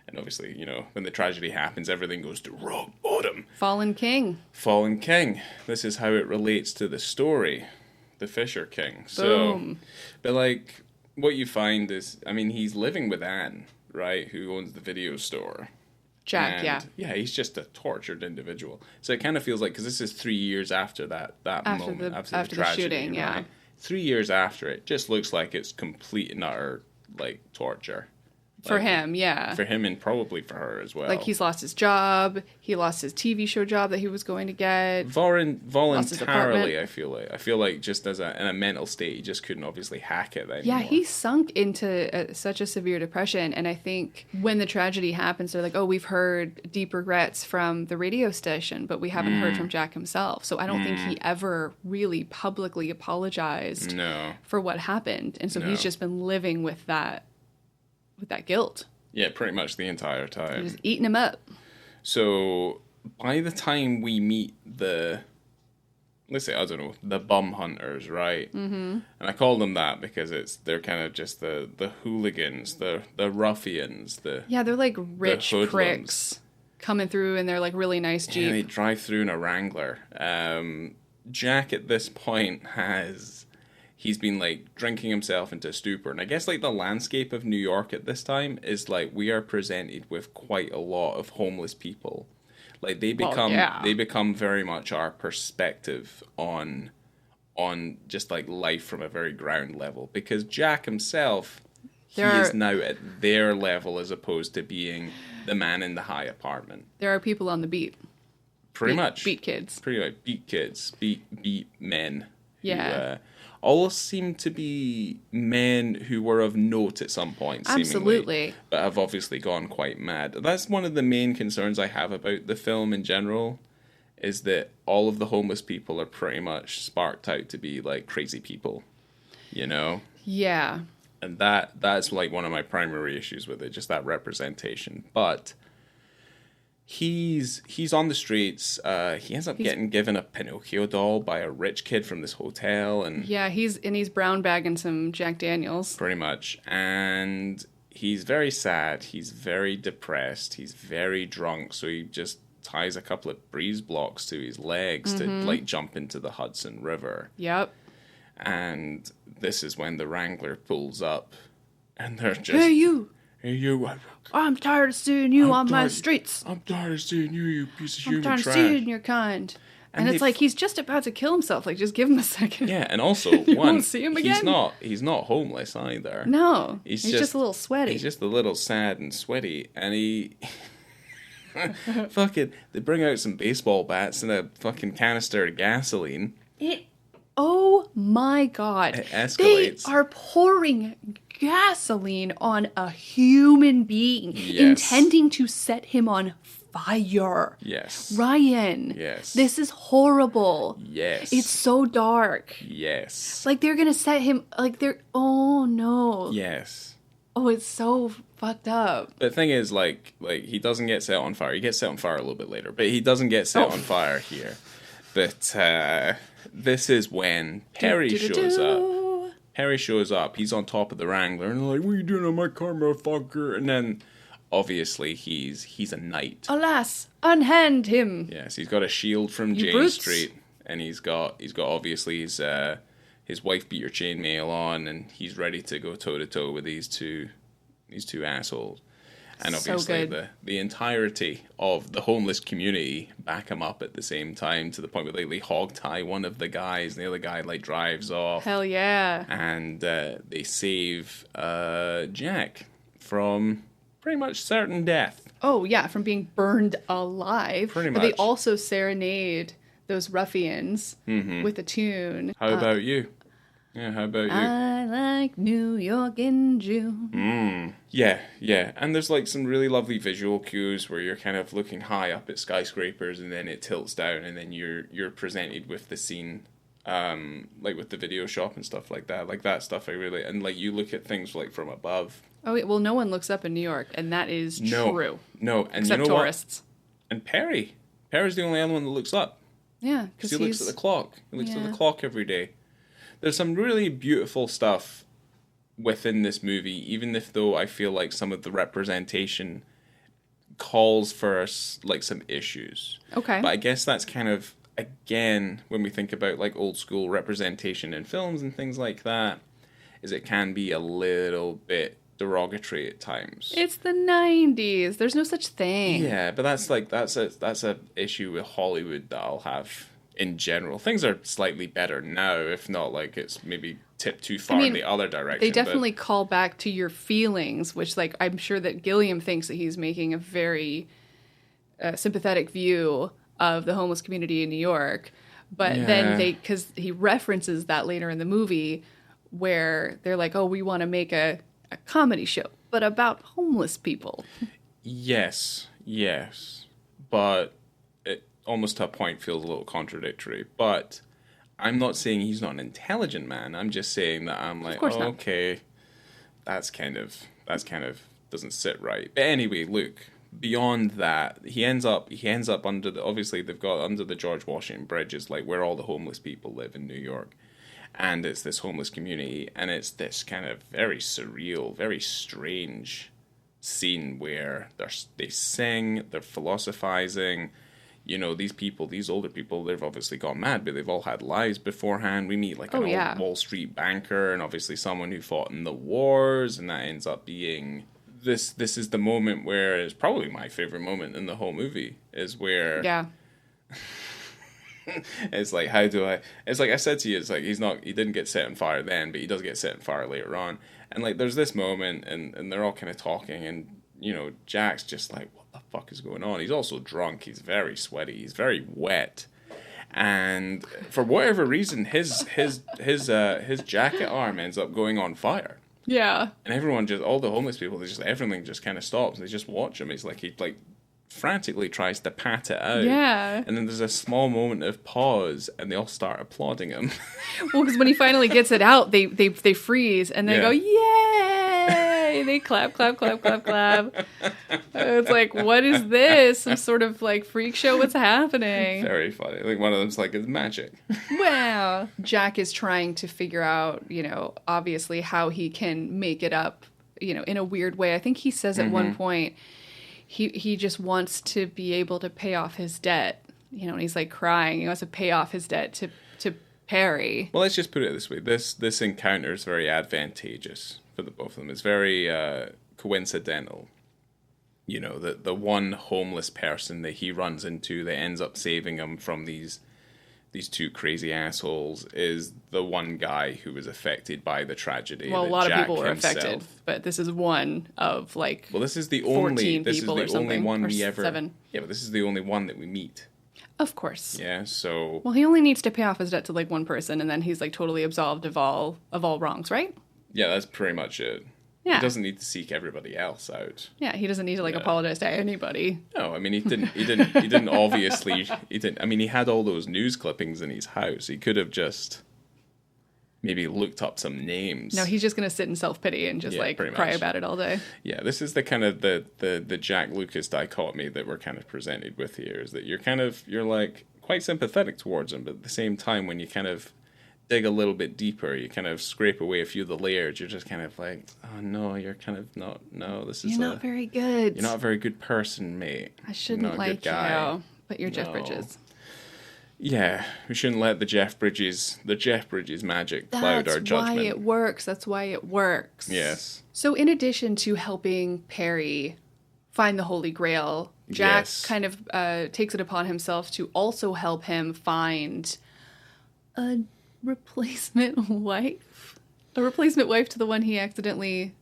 And obviously, when the tragedy happens, everything goes to rock bottom. Fallen King. This is how it relates to the story, the Fisher King. Boom. So, but like what you find is, he's living with Anne, right, who owns the video store. Jack, and, yeah, he's just a tortured individual. So it kind of feels like, because this is 3 years after that moment, after the tragedy, shooting, yeah. Right? 3 years after it, just looks like it's complete and utter torture. For him, yeah. For him and probably for her as well. Like he's lost his job, he lost his TV show job that he was going to get. Voluntarily, I feel like just in a mental state, he just couldn't obviously hack it anymore. Yeah, he sunk into such a severe depression. And I think when the tragedy happens, they're like, oh, we've heard deep regrets from the radio station, but we haven't heard from Jack himself. So I don't think he ever really publicly apologized for what happened. And so he's just been living with that guilt. Yeah, pretty much the entire time. Just eating him up. So by the time we meet the bum hunters, right? Mm-hmm. And I call them that because they're kind of just the hooligans, the ruffians, they're like rich pricks. coming through in their like really nice Jeep. Yeah, they drive through in a Wrangler. Jack at this point he's been like drinking himself into a stupor, and I guess like the landscape of New York at this time is like we are presented with quite a lot of homeless people. Like they become very much our perspective on just like life from a very ground level, because Jack himself is now at their level as opposed to being the man in the high apartment. There are people on the beat. Pretty much. Beat kids. Pretty much. Beat kids. Beat men. Yeah. Who, all seem to be men who were of note at some point, seemingly. Absolutely. But have obviously gone quite mad. That's one of the main concerns I have about the film in general, is that all of the homeless people are pretty much sparked out to be like crazy people, you know? Yeah. And that's like one of my primary issues with it, just that representation. But he's on the streets. He ends up getting given a Pinocchio doll by a rich kid from this hotel, and yeah, he's brown bagging some Jack Daniels. Pretty much. And he's very sad. He's very depressed. He's very drunk. So he just ties a couple of breeze blocks to his legs to like jump into the Hudson River. Yep. And this is when the Wrangler pulls up, and they're just, Hey you! Oh, I'm tired of seeing you on my streets. I'm tired of seeing you piece of human trash. I'm tired of seeing your kind. And it's like he's just about to kill himself. Like, just give him a second. Yeah, and also won't see him again? He's not homeless either. No, he's just a little sweaty. He's just a little sad and sweaty, and he fucking they bring out some baseball bats and a fucking canister of gasoline. Oh my god! It escalates. They are pouring gasoline on a human being, intending to set him on fire. Yes. Ryan. Yes. This is horrible. Yes. It's so dark. Yes. Like they're gonna set him. Oh no. Yes. Oh, it's so fucked up. The thing is, like he doesn't get set on fire. He gets set on fire a little bit later, but he doesn't get set on fire here. But this is when Perry shows up. Perry shows up. He's on top of the Wrangler, and they're like, "What are you doing on my car, motherfucker?" And then, obviously, he's a knight. Alas, unhand him. Yes, he's got a shield from Jane Street, and he's got obviously his wife beater chainmail on, and he's ready to go toe to toe with these two assholes. And obviously the entirety of the homeless community back him up at the same time, to the point where they hog tie one of the guys, and the other guy like drives off. Hell yeah. And they save Jack from pretty much certain death. Oh yeah, from being burned alive. Pretty much. But they much. also serenade those ruffians with a tune. How about you? Yeah, how about you? I like New York in June. Yeah. And there's like some really lovely visual cues where you're kind of looking high up at skyscrapers, and then it tilts down, and then you're presented with the scene, like with the video shop and stuff like that. Like that stuff I really, and like you look at things like from above. Oh wait, well no one looks up in New York, and that is true. No, and except you know tourists. What? And Perry's the only other one that looks up. Yeah, because he looks at the clock. He looks at the clock every day. There's some really beautiful stuff within this movie, even if though I feel like some of the representation calls for like some issues. Okay. But I guess that's kind of, again, when we think about like old school representation in films and things like that, is it can be a little bit derogatory at times. It's the 90s. There's no such thing. Yeah, but that's a issue with Hollywood that I'll have in general. Things are slightly better now, if not like it's maybe tipped too far in the other direction. They definitely call back to your feelings, which like I'm sure that Gilliam thinks that he's making a very sympathetic view of the homeless community in New York. But then because he references that later in the movie where they're like, oh, we want to make a comedy show, but about homeless people. Yes. But it almost to a point feels a little contradictory. But I'm not saying he's not an intelligent man. I'm just saying that I'm like, okay, that's kind of doesn't sit right. But anyway, look, beyond that, he ends up under the, obviously they've got under the George Washington Bridge is like where all the homeless people live in New York. And it's this homeless community, and it's this kind of very surreal, very strange scene where they sing, they're philosophizing. You know, these people, these older people, they've obviously gone mad, but they've all had lives beforehand. We meet like an old Wall Street banker and obviously someone who fought in the wars, and that ends up being this is the moment where it's probably my favorite moment in the whole movie, is where it's like, it's like I said to you, it's like he didn't get set on fire then, but he does get set on fire later on. And like there's this moment and they're all kind of talking, and you know, Jack's just like, what the fuck is going on? He's also drunk, he's very sweaty, he's very wet. And for whatever reason his jacket arm ends up going on fire. Yeah. And everyone all the homeless people, everything just kind of stops and they just watch him. He's like, he frantically tries to pat it out. Yeah. And then there's a small moment of pause and they all start applauding him. Well, because when he finally gets it out, they freeze and they go, yay! They clap, clap, clap, clap, clap. It's like, what is this? Some sort of like freak show? What's happening? Very funny. I think one of them's like, it's magic. Wow. Jack is trying to figure out, you know, obviously how he can make it up, you know, in a weird way. I think he says at one point, he just wants to be able to pay off his debt. You know, and he's like crying. He wants to pay off his debt to Perry. Well, let's just put it this way. This encounter is very advantageous for the both of them. It's very coincidental. You know, the one homeless person that he runs into that ends up saving him from these two crazy assholes is the one guy who was affected by the tragedy. Well, a lot of people were affected, but this is one of like. Well, this is the 14 people or something, one or we ever. 7. Yeah, but this is the only one that we meet. Of course. Yeah, so. Well, he only needs to pay off his debt to like one person, and then he's like totally absolved of all wrongs, right? Yeah, that's pretty much it. Yeah. He doesn't need to seek everybody else out. Yeah, he doesn't need to apologize to anybody. No, I mean he didn't obviously. I mean, he had all those news clippings in his house. He could have just maybe looked up some names. No, he's just gonna sit in self-pity and just cry about it all day. Yeah, this is the kind of the Jack Lucas dichotomy that we're kind of presented with here, is that you're like quite sympathetic towards him, but at the same time when you kind of dig a little bit deeper, you kind of scrape away a few of the layers, you're just kind of like, oh no, you're kind of not, no, this is You're not very good. You're not a very good person, mate. I shouldn't like you, but you're Jeff Bridges. Yeah, we shouldn't let the Jeff Bridges magic cloud our judgment. That's why it works. That's why it works. Yes. So in addition to helping Perry find the Holy Grail, Jack kind of takes it upon himself to also help him find a replacement wife. A replacement wife to the one he accidentally,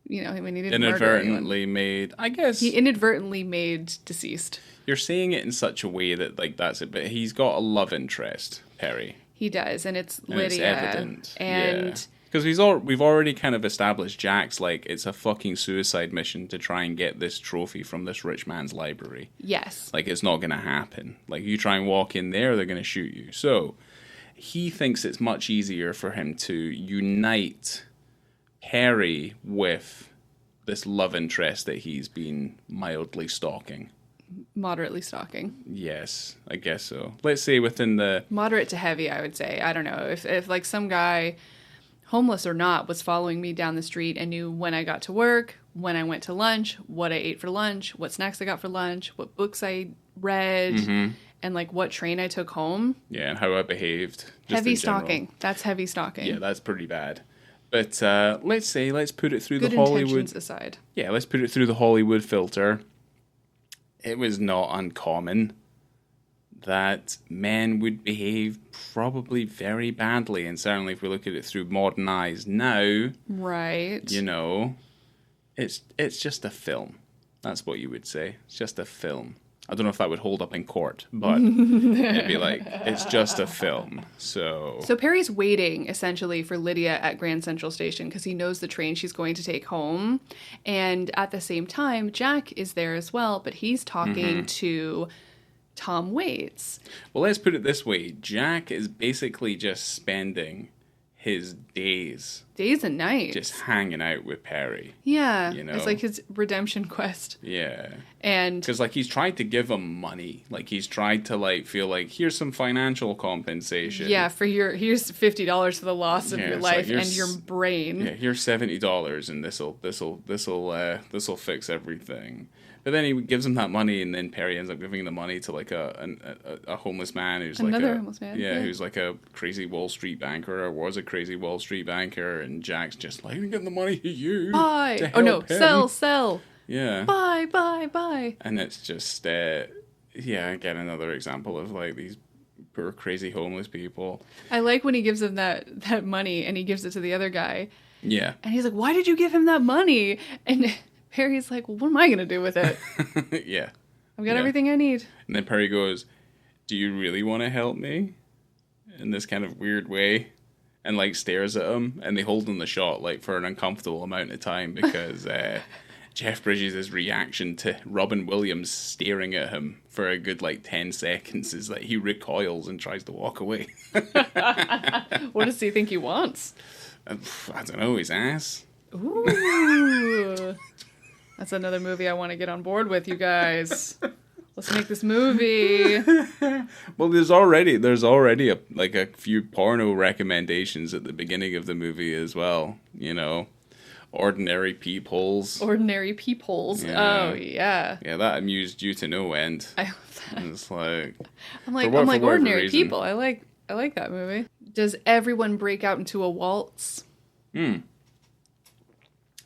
you know, I mean, he didn't inadvertently made, I guess. He inadvertently made deceased. You're saying it in such a way that, like, that's it, but he's got a love interest, Perry. He does, and it's Lydia. It's evident. And because we've already kind of established Jack's, like, it's a fucking suicide mission to try and get this trophy from this rich man's library. Yes. Like, it's not going to happen. Like, you try and walk in there, they're going to shoot you. So he thinks it's much easier for him to unite Perry with this love interest that he's been mildly stalking. Moderately stalking. Yes, I guess so. Let's say within the... Moderate to heavy, I would say. I don't know. If like some guy, homeless or not, was following me down the street and knew when I got to work, when I went to lunch, what I ate for lunch, what snacks I got for lunch, what books I read, and like what train I took home. Yeah, and how I behaved. Heavy stalking. That's heavy stalking. Yeah, that's pretty bad. But let's put it through Good the Hollywood... intentions aside. Yeah, let's put it through the Hollywood filter. It was not uncommon that men would behave probably very badly, and certainly if we look at it through modern eyes now, right? You know, it's just a film. That's what you would say. It's just a film. I don't know if that would hold up in court, but it'd be like, it's just a film. So Perry's waiting, essentially, for Lydia at Grand Central Station because he knows the train she's going to take home. And at the same time, Jack is there as well, but he's talking to Tom Waits. Well, let's put it this way. Jack is basically just spending his days and nights. just hanging out with Perry. Yeah. You know? It's like his redemption quest. Yeah. And because like he's tried to give him money, like he's tried to like feel like here's some financial compensation. Yeah, for here's $50 for the loss of your life like, and your brain. Yeah, here's $70 and this'll fix everything. But then he gives him that money, and then Perry ends up giving the money to like a homeless man who's Another like homeless man. Yeah, who's like a crazy Wall Street banker, or was a crazy Wall Street banker, and Jack's just like, I'm giving the money to you. Buy. To Oh no, help him. sell. Yeah. Buy. And it's just again another example of like these poor crazy homeless people. I like when he gives him that money and he gives it to the other guy. Yeah. And he's like, why did you give him that money? And Perry's like, well, what am I going to do with it? Yeah. I've got everything I need. And then Perry goes, do you really want to help me? In this kind of weird way. And like stares at him. And they hold in the shot like for an uncomfortable amount of time because Jeff Bridges' reaction to Robin Williams staring at him for a good like 10 seconds is that he recoils and tries to walk away. What does he think he wants? I don't know, his ass. Ooh. That's another movie I want to get on board with, you guys. Let's make this movie. Well, there's already a few porno recommendations at the beginning of the movie as well, you know. Ordinary peepholes. Ordinary peepholes. Yeah. Oh, yeah. Yeah, that amused you to no end. I love that. It's like... I'm like ordinary people. I like that movie. Does everyone break out into a waltz?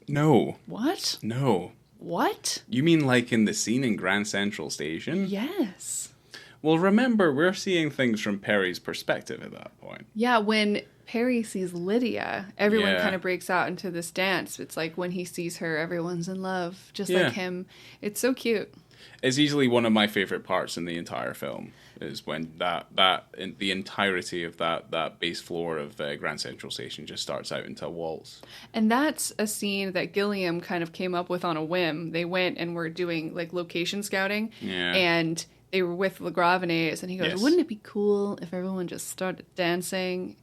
No. What? No. What? You mean like in the scene in Grand Central Station? Yes. Well, remember, we're seeing things from Perry's perspective at that point. Yeah, when Perry sees Lydia, everyone Yeah. kind of breaks out into this dance. It's like when he sees her, everyone's in love, just like him. It's so cute. It's easily one of my favorite parts in the entire film, is when the entirety of that base floor of Grand Central Station just starts out into a waltz. And that's a scene that Gilliam kind of came up with on a whim. They went and were doing like location scouting, and they were with LaGravenese, and he goes, wouldn't it be cool if everyone just started dancing?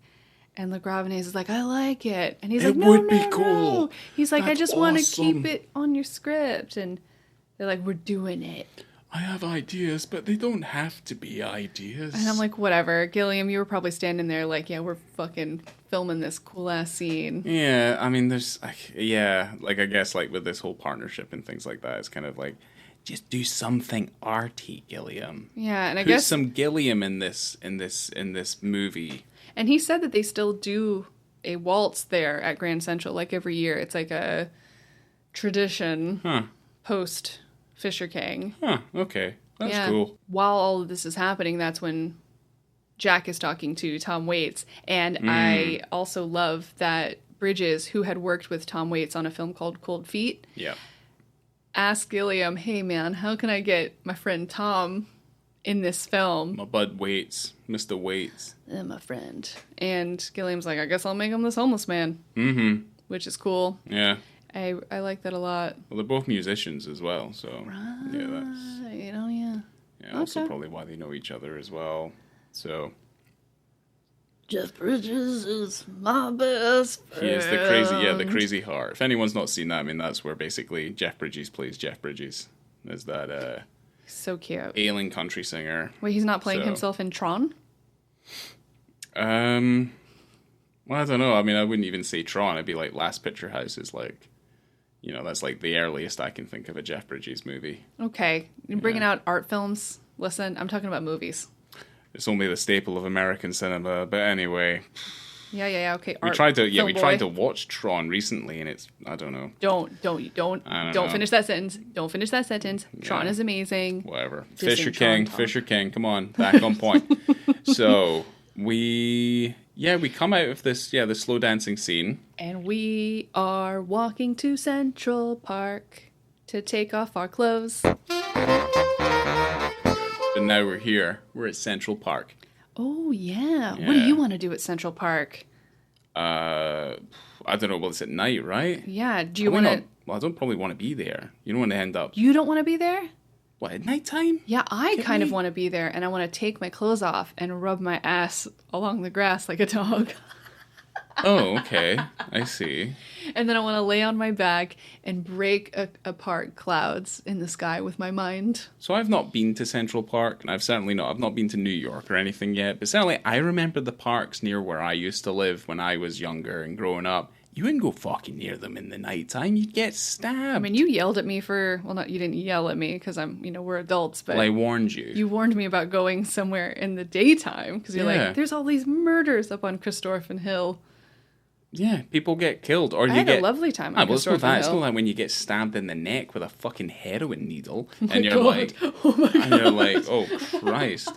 And LaGravenese is like, I like it. And he's like, no, would be no, cool. no. He's like, I That's just want to awesome. keep it on your script. And they're like, we're doing it. I have ideas, but they don't have to be ideas. And I'm like, whatever. Gilliam, you were probably standing there like, yeah, we're fucking filming this cool-ass scene. Yeah, I mean, there's, like, I guess, like, with this whole partnership and things like that, it's kind of like, just do something arty, Gilliam. Yeah, and I Put guess some Gilliam in this movie. And he said that they still do a waltz there at Grand Central, like every year. It's like a tradition post Fisher King. Huh, okay. That's cool. While all of this is happening, that's when Jack is talking to Tom Waits. And I also love that Bridges, who had worked with Tom Waits on a film called Cold Feet, asked Gilliam, hey man, how can I get my friend Tom in this film? My bud Waits, Mr. Waits. My friend. And Gilliam's like, I guess I'll make him this homeless man. Mm-hmm. Which is cool. Yeah. I like that a lot. Well, they're both musicians as well, so yeah, that's also probably why they know each other as well. So Jeff Bridges is my best friend. he is the crazy heart. If anyone's not seen that, I mean, that's where basically Jeff Bridges plays Jeff Bridges as that so cute ailing country singer. Wait, he's not playing himself in Tron? Well, I don't know. I mean, I wouldn't even say Tron. It'd be like Last Picture House is like, you know, that's like the earliest I can think of a Jeff Bridges movie. Okay. You're bringing out art films. Listen, I'm talking about movies. It's only the staple of American cinema. But anyway. Yeah. Okay. We tried to watch Tron recently, and it's, I don't know. Don't finish that sentence. Don't finish that sentence. Tron is amazing. Whatever. Fisher King. Come on, back on point. So we come out of this the slow dancing scene, and we are walking to Central Park to take off our clothes. And now we're here. We're at Central Park. Oh yeah. What do you want to do at Central Park? I don't know. Well, it's at night, right? Yeah. Do you want to? Well, I don't probably want to be there. You don't want to end up. You don't want to be there? What, at nighttime? Yeah, I kind of want to be there, and I want to take my clothes off and rub my ass along the grass like a dog. Oh, okay. I see. And then I want to lay on my back and break apart clouds in the sky with my mind. So I've not been to Central Park, and I've not been to New York or anything yet, but certainly I remember the parks near where I used to live when I was younger and growing up. You wouldn't go fucking near them in the nighttime. You'd get stabbed. I mean, you yelled at me you didn't yell at me because we're adults, but Well, I warned you. you warned me about going somewhere in the daytime because you're Yeah. like, there's all these murders up on Christorfen Hill. Yeah, people get killed, or I you had get a lovely time Ah, on well, it's not Christorfen that. It's Hill. not like when you get stabbed in the neck with a fucking heroin needle, my and you're God. like, Oh my and you're like, oh Christ!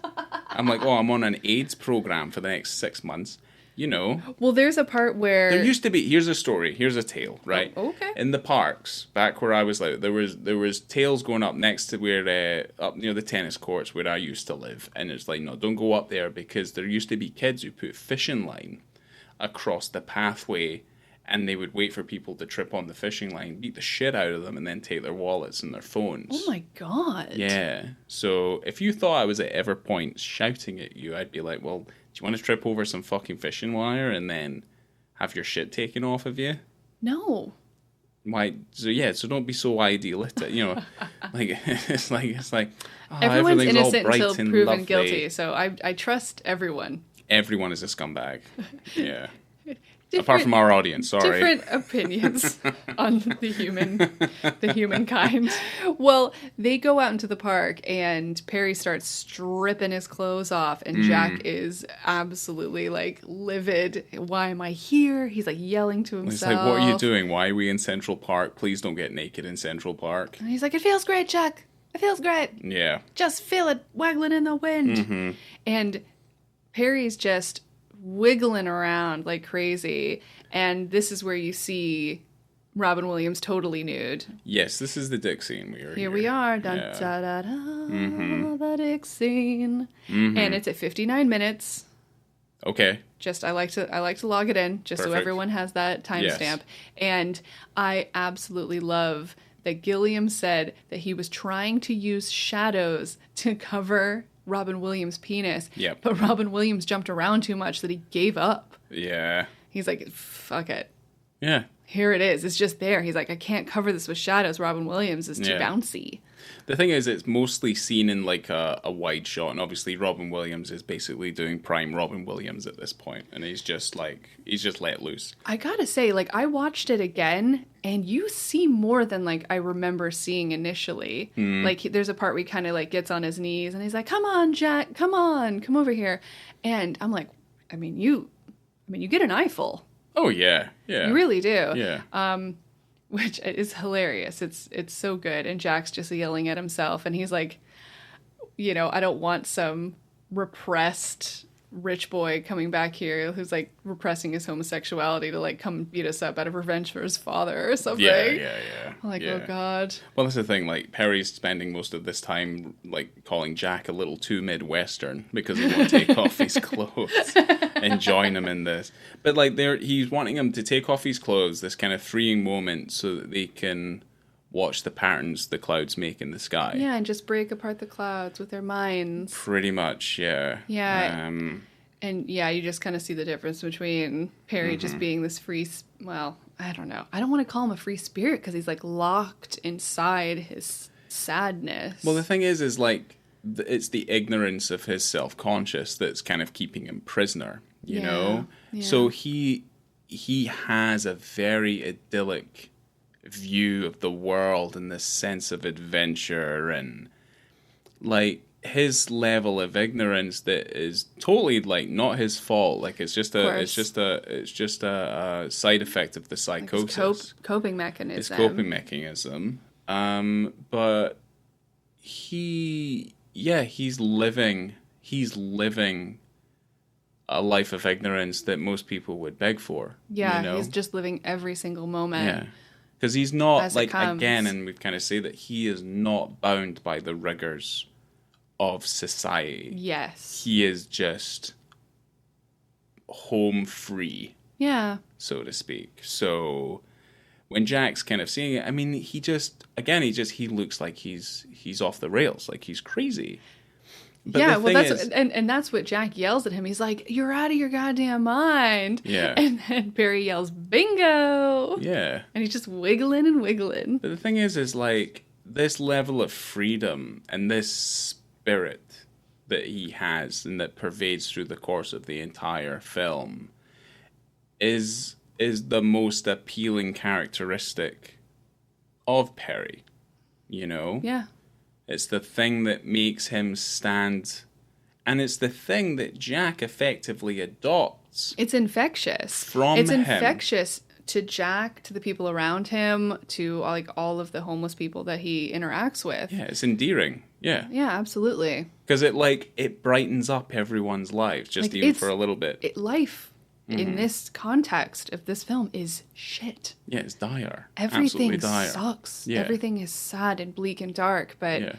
I'm like, oh, I'm on an AIDS program for the next 6 months. You know, Well, there's a part where there used to be. Here's a story. Here's a tale. Right. Oh, okay. In the parks, back where I was, like, there was tales going up next to where up near the tennis courts where I used to live, and it's like, no, don't go up there because there used to be kids who put fishing line across the pathway. And they would wait for people to trip on the fishing line, beat the shit out of them, and then take their wallets and their phones. Oh my God. Yeah. So if you thought I was at ever point shouting at you, I'd be like, well, do you want to trip over some fucking fishing wire and then have your shit taken off of you? No. Why? So yeah. So don't be so idealistic. You know, like it's like oh, Everyone's everything's all innocent bright until and proven lovely. guilty, so I trust everyone. Everyone is a scumbag. Yeah. Apart from our audience, sorry. Different opinions on the humankind. Well, they go out into the park and Perry starts stripping his clothes off and Jack is absolutely like livid. Why am I here? He's like yelling to himself. It's like, what are you doing? Why are we in Central Park? Please don't get naked in Central Park. And he's like, it feels great, Jack. It feels great. Yeah. Just feel it waggling in the wind. Mm-hmm. And Perry's just wiggling around like crazy. And this is where you see Robin Williams totally nude. Yes, this is the dick scene we are Here we are. Dun, Yeah. da, da, da, the dick scene. And it's at 59 minutes. Okay. Just I like to log it in just so Perfect. everyone has that timestamp. Yes. And I absolutely love that Gilliam said that he was trying to use shadows to cover Robin Williams' penis. Yep. But Robin Williams jumped around too much that he gave up. Yeah. He's like, fuck it. Yeah. Here it is. It's just there. He's like, I can't cover this with shadows. Robin Williams is too Yeah. bouncy. The thing is, it's mostly seen in like a wide shot, and obviously Robin Williams is basically doing prime Robin Williams at this point, and he's just let loose. I gotta say, like, I watched it again, and you see more than, like, I remember seeing initially. Like, there's a part where he kind of, like, gets on his knees, and he's like, come on, Jack, come on, come over here. And I'm like, you get an eyeful. Oh yeah, yeah. You really do. Yeah. Which is hilarious. It's so good. And Jack's just yelling at himself, and he's like, I don't want some repressed rich boy coming back here who's like repressing his homosexuality to like come beat us up out of revenge for his father or something. Yeah. I'm like, yeah. oh God. Well, that's the thing. Like Perry's spending most of this time like calling Jack a little too Midwestern because he won't take off his clothes and join him in this. But like, he's wanting him to take off his clothes, this kind of freeing moment, so that they can watch the patterns the clouds make in the sky. Yeah, and just break apart the clouds with their minds. Pretty much, yeah. Yeah. And yeah, you just kind of see the difference between Perry Mm-hmm. just being this free, well, I don't know. I don't want to call him a free spirit because he's like locked inside his sadness. Well, the thing is like, it's the ignorance of his self-conscious that's kind of keeping him prisoner, you know? Yeah. So he has a very idyllic view of the world and this sense of adventure and like his level of ignorance that is totally like not his fault. Like it's just a side effect of the psychosis. Like his coping mechanism. His coping mechanism. But he's living a life of ignorance that most people would beg for. Yeah, you know? he's just living every single moment. Yeah. Because he's not, As it like, comes. again, and we've kind of say that he is not bound by the rigors of society. Yes. He is just home free, Yeah. so to speak. So when Jack's kind of seeing it, I mean, he looks like he's off the rails, like he's crazy. But yeah, the well, thing that's is, and that's what Jack yells at him. He's like, "You're out of your goddamn mind!" Yeah. And then Perry yells, "Bingo!" yeah. And he's just wiggling and wiggling. But the thing is like this level of freedom and this spirit that he has and that pervades through the course of the entire film is the most appealing characteristic of Perry. You know? Yeah. It's the thing that makes him stand, and it's the thing that Jack effectively adopts. It's infectious. From it's him. infectious to Jack, to the people around him, to like all of the homeless people that he interacts with. Yeah, it's endearing. Yeah. Yeah, absolutely. Because it brightens up everyone's lives, just Like, even for a little bit. Life in this context of this film is shit. Yeah, it's dire. Everything Absolutely dire. sucks. Yeah. Everything is sad and bleak and dark, Yeah.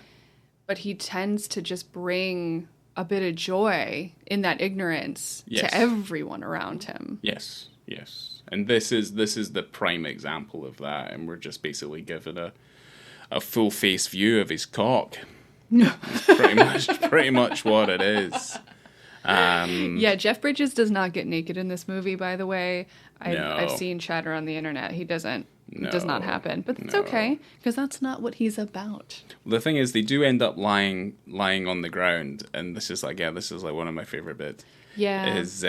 but he tends to just bring a bit of joy in that ignorance Yes. to everyone around him. Yes, yes. And this is the prime example of that, and we're just basically given a full face view of his cock. It's pretty much what it is. Yeah, Jeff Bridges does not get naked in this movie, by the way. I've No. seen chatter on the internet. He doesn't. No, It does not happen. But it's no. okay, because that's not what he's about. The thing is, they do end up lying on the ground, and this is like one of my favorite bits. Yeah. Is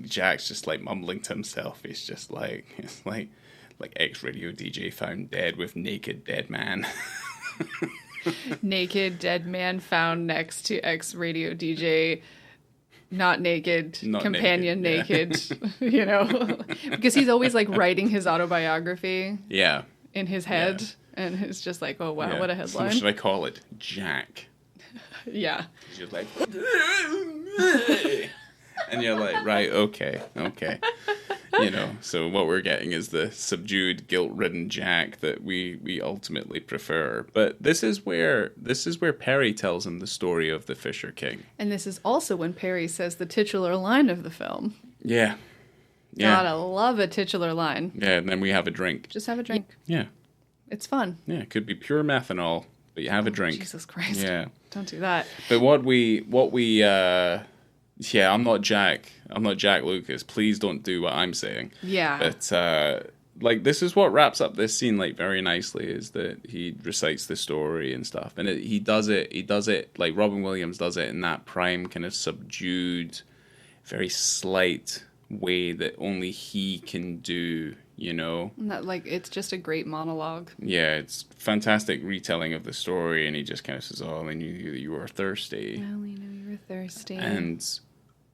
Jack's just like mumbling to himself. He's just like, it's like ex-radio DJ found dead with naked dead man. Naked dead man found next to ex-radio DJ, not naked, Not companion naked, naked, you know? Because he's always like writing his autobiography Yeah. in his head. And it's just like, oh, wow, Yeah. what a So headline. what should I call it? Jack. Yeah. He's just like, and you're like, right, okay. You know, so what we're getting is the subdued, guilt-ridden Jack that we ultimately prefer. But this is where Perry tells him the story of the Fisher King. And this is also when Perry says the titular line of the film. Yeah. Gotta love a titular line. Yeah, and then we have a drink. Just have a drink. Yeah. It's fun. Yeah, it could be pure methanol, but you have a drink. Jesus Christ. Yeah. Don't do that. But I'm not Jack Lucas. Please don't do what I'm saying. Yeah. But like this is what wraps up this scene like very nicely is that he recites the story and stuff, and he does it like Robin Williams does it in that prime kind of subdued, very slight way that only he can do. You know, Not like it's just a great monologue. yeah, it's fantastic retelling of the story, and he just kind of says, "Oh, I knew that you were thirsty." I only knew you were thirsty. And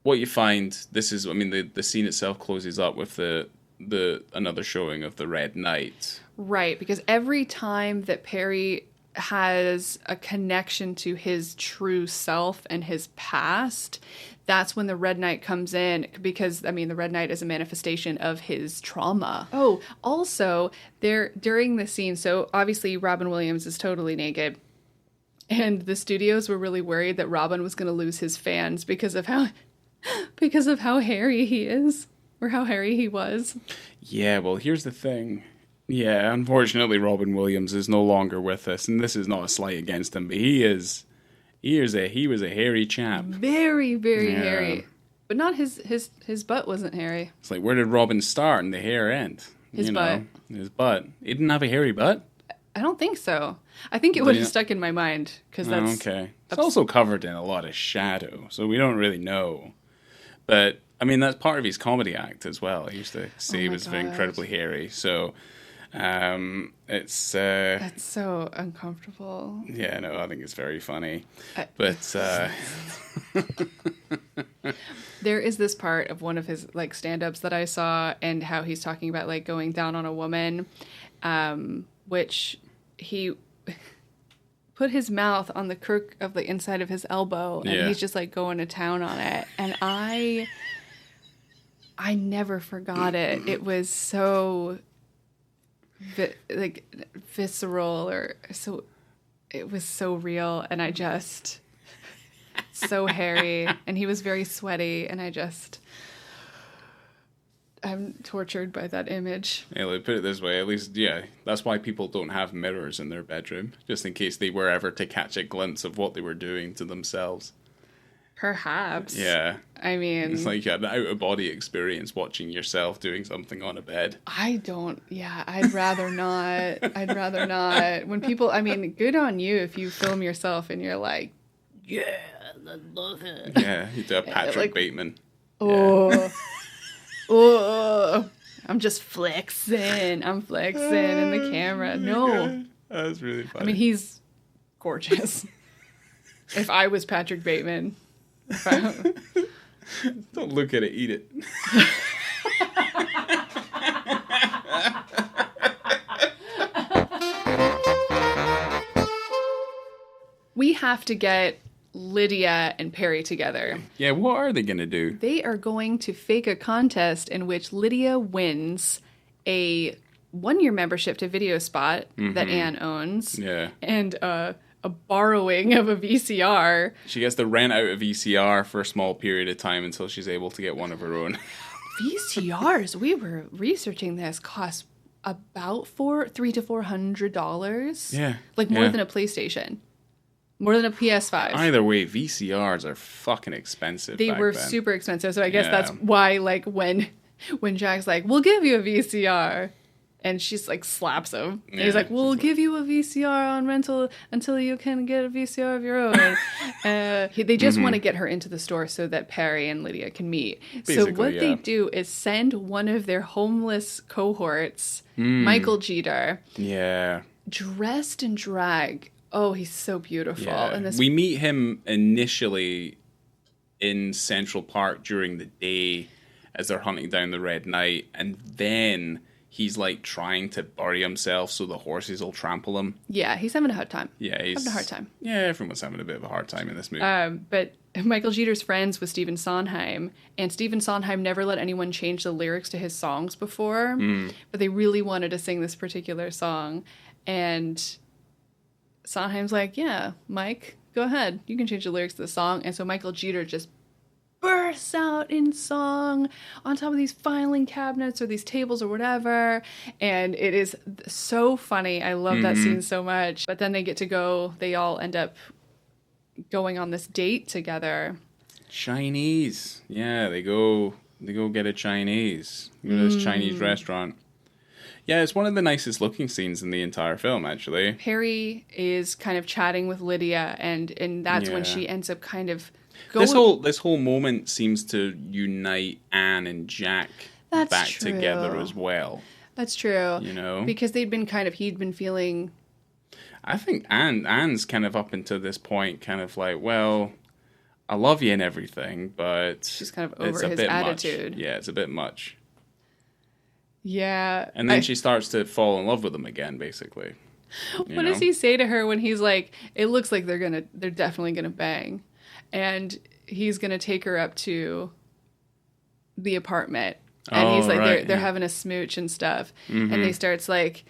what you find, the scene itself closes up with the another showing of the Red Knight. Right, because every time that Perry has a connection to his true self and his past, that's when the Red Knight comes in, because the Red Knight is a manifestation of his trauma. Oh, also during the scene, so obviously Robin Williams is totally naked, and the studios were really worried that Robin was going to lose his fans because of how hairy he is, or how hairy he was. Yeah, well, here's the thing. Yeah, unfortunately, Robin Williams is no longer with us, and this is not a slight against him, but he was a hairy chap. Very, very Yeah. hairy. But not his butt wasn't hairy. It's like, where did Robin start and the hair end? His butt. His butt. He didn't have a hairy butt? I don't think so. I think it would have stuck in my mind, because that's... okay. It's also covered in a lot of shadow, so we don't really know. But, that's part of his comedy act as well. He used to say he my was God. incredibly hairy, so... it's That's so uncomfortable. yeah, no, I think it's very funny. But But there is this part of one of his like stand-ups that I saw, and how he's talking about like going down on a woman, which he put his mouth on the crook of the inside of his elbow, and Yeah. he's just like going to town on it, and I never forgot it. It was so visceral, or so, it was so real, and I just so hairy, and he was very sweaty, and I I'm tortured by that image. Yeah, like, put it this way, at least, yeah, that's why people don't have mirrors in their bedroom, just in case they were ever to catch a glimpse of what they were doing to themselves. Perhaps. Yeah. I mean... It's like you had an out-of-body experience watching yourself doing something on a bed. I'd rather not. I'd rather not. When people, I mean, good on you if you film yourself and you're like, yeah, I love it. Yeah, you do a Patrick Bateman. Oh. Yeah. Oh, I'm just flexing. I'm flexing in the camera. No. That was really funny. I mean, he's gorgeous. If I was Patrick Bateman. Don't look at it, eat it. We have to get Lydia and Perry together. Yeah, what are they going to do? They are going to fake a contest in which Lydia wins a 1-year membership to Video Spot that Anne owns. Yeah. And a borrowing of a VCR. She gets to rent out a VCR for a small period of time until she's able to get one of her own. VCRs, we were researching this, cost about $300 to $400. Yeah. Like more than a PlayStation. More than a PS5. Either way, VCRs are fucking expensive. They were then. super expensive. So I guess that's why, like, when Jack's like, we'll give you a VCR. And she's like, slaps him. And he's like, we'll give you a VCR on rental until you can get a VCR of your own. They just want to get her into the store so that Perry and Lydia can meet. Basically, so what they do is send one of their homeless cohorts, Michael Jeter, dressed in drag. Oh, he's so beautiful. Yeah. And We meet him initially in Central Park during the day as they're hunting down the Red Knight, and then he's like trying to bury himself so the horses will trample him. Yeah, he's having a hard time. Yeah, he's having a hard time. Yeah, everyone's having a bit of a hard time in this movie. But Michael Jeter's friends with Stephen Sondheim, and Stephen Sondheim never let anyone change the lyrics to his songs before, but they really wanted to sing this particular song, and Sondheim's like, yeah, Mike, go ahead. You can change the lyrics to the song. And so Michael Jeter just bursts out in song on top of these filing cabinets or these tables or whatever. And it is so funny. I love that scene so much. But then they all end up going on this date together. Chinese. Yeah, they go get a Chinese. Go to this Chinese restaurant. Yeah, it's one of the nicest looking scenes in the entire film, actually. Perry is kind of chatting with Lydia, and that's when she ends up kind of going... This whole moment seems to unite Anne and Jack back together as well. That's true. You know? Because he'd been feeling... I think Anne's kind of up until this point kind of like, well, I love you and everything, but... She's kind of over his attitude. Much. Yeah, it's a bit much. Yeah. And then she starts to fall in love with him again, basically. What does he say to her when he's like, it looks like they're definitely gonna bang. And he's gonna take her up to the apartment. And he's like, they're having a smooch and stuff. And he starts like,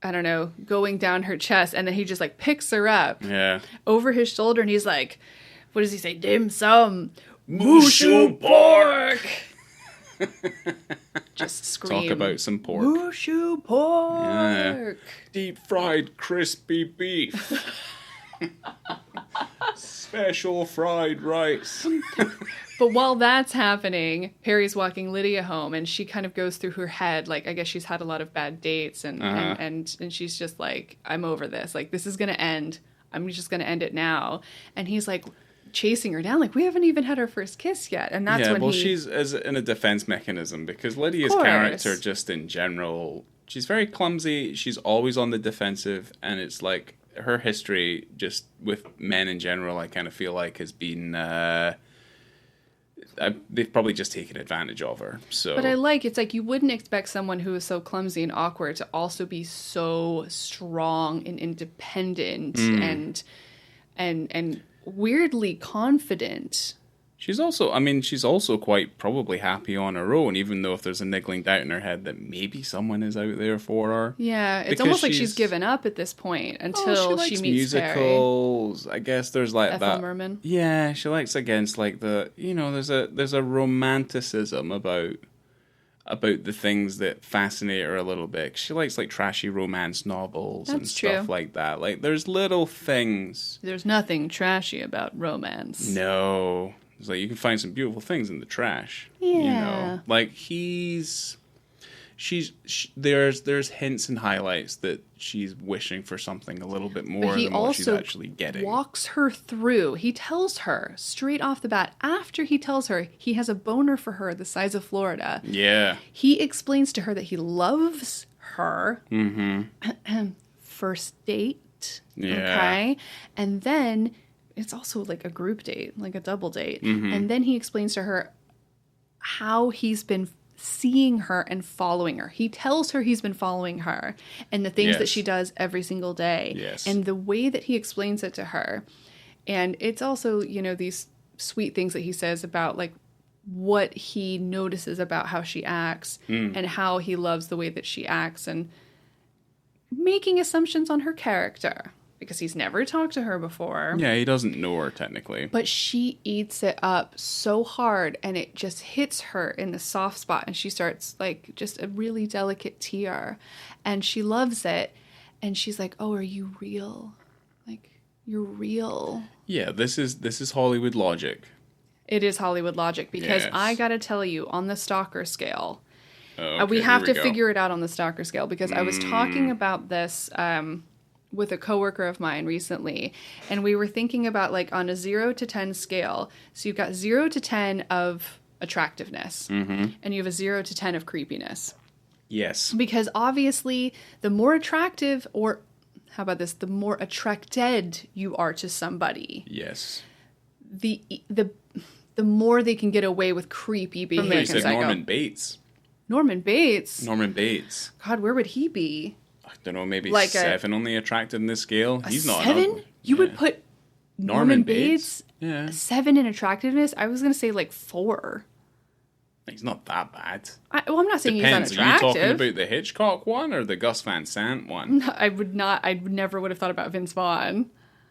I don't know, going down her chest, and then he just like picks her up over his shoulder, and he's like, what does he say? Dim sum. Mushu pork. Just scream. Talk about some pork. Mushu pork. Yeah. Deep fried crispy beef. Special fried rice. But while that's happening, Perry's walking Lydia home, and she kind of goes through her head, like, I guess she's had a lot of bad dates, and she's just like, I'm over this. Like, this is going to end. I'm just going to end it now. And he's like chasing her down, like, we haven't even had our first kiss yet. And that's when she's in a defense mechanism, because Lydia's character, just in general, she's very clumsy. She's always on the defensive, and it's like her history just with men in general, I kind of feel like has been... they've probably just taken advantage of her. So, but it's like you wouldn't expect someone who is so clumsy and awkward to also be so strong and independent and weirdly confident. She's also quite probably happy on her own, even though if there's a niggling doubt in her head that maybe someone is out there for her. Yeah, it's almost like she's given up at this point until she meets musicals. Perry. I guess there's like Ethel that. Merman. Yeah, she likes against like the there's a romanticism about about the things that fascinate her a little bit. She likes like trashy romance novels and stuff like that. Like there's little things. There's nothing trashy about romance. No. It's like you can find some beautiful things in the trash. Yeah. You know? Like there's hints and highlights that she's wishing for something a little bit more than what she's actually getting. He also walks her through. He tells her straight off the bat, after he tells her he has a boner for her the size of Florida. Yeah. He explains to her that he loves her. Mm-hmm. First date. Yeah. Okay. And then it's also like a group date, like a double date. Mm-hmm. And then he explains to her how he's been seeing her and following her. He tells her he's been following her and the things that she does every single day. Yes. And the way that he explains it to her. And it's also, you know, these sweet things that he says about like what he notices about how she acts and how he loves the way that she acts and making assumptions on her character. Because he's never talked to her before. Yeah, he doesn't know her technically. But she eats it up so hard and it just hits her in the soft spot and she starts like just a really delicate tear and she loves it and she's like, "Oh, are you real? Like, you're real." Yeah, this is Hollywood logic. It is Hollywood logic because Yes. I got to tell you on the stalker scale. Okay, we have to go. figure it out on the stalker scale because I was talking about this with a coworker of mine recently, and we were thinking about like on a 0 to 10 scale. So you've got 0 to 10 of attractiveness, and you have a 0 to 10 of creepiness. Yes. Because obviously, the more attractive, or how about this, the more attracted you are to somebody, Yes. the more they can get away with creepy behavior. You said Norman Bates. Norman Bates. Norman Bates. God, where would he be? I don't know, maybe Like 7 on the attracted in this scale. He's not 7? You would put Norman Bates yeah. 7 in attractiveness? I was going to say like 4. He's not that bad. I'm not saying Depends. he's Are you unattractive. talking about the Hitchcock one or the Gus Van Sant one? I never would have thought about Vince Vaughn.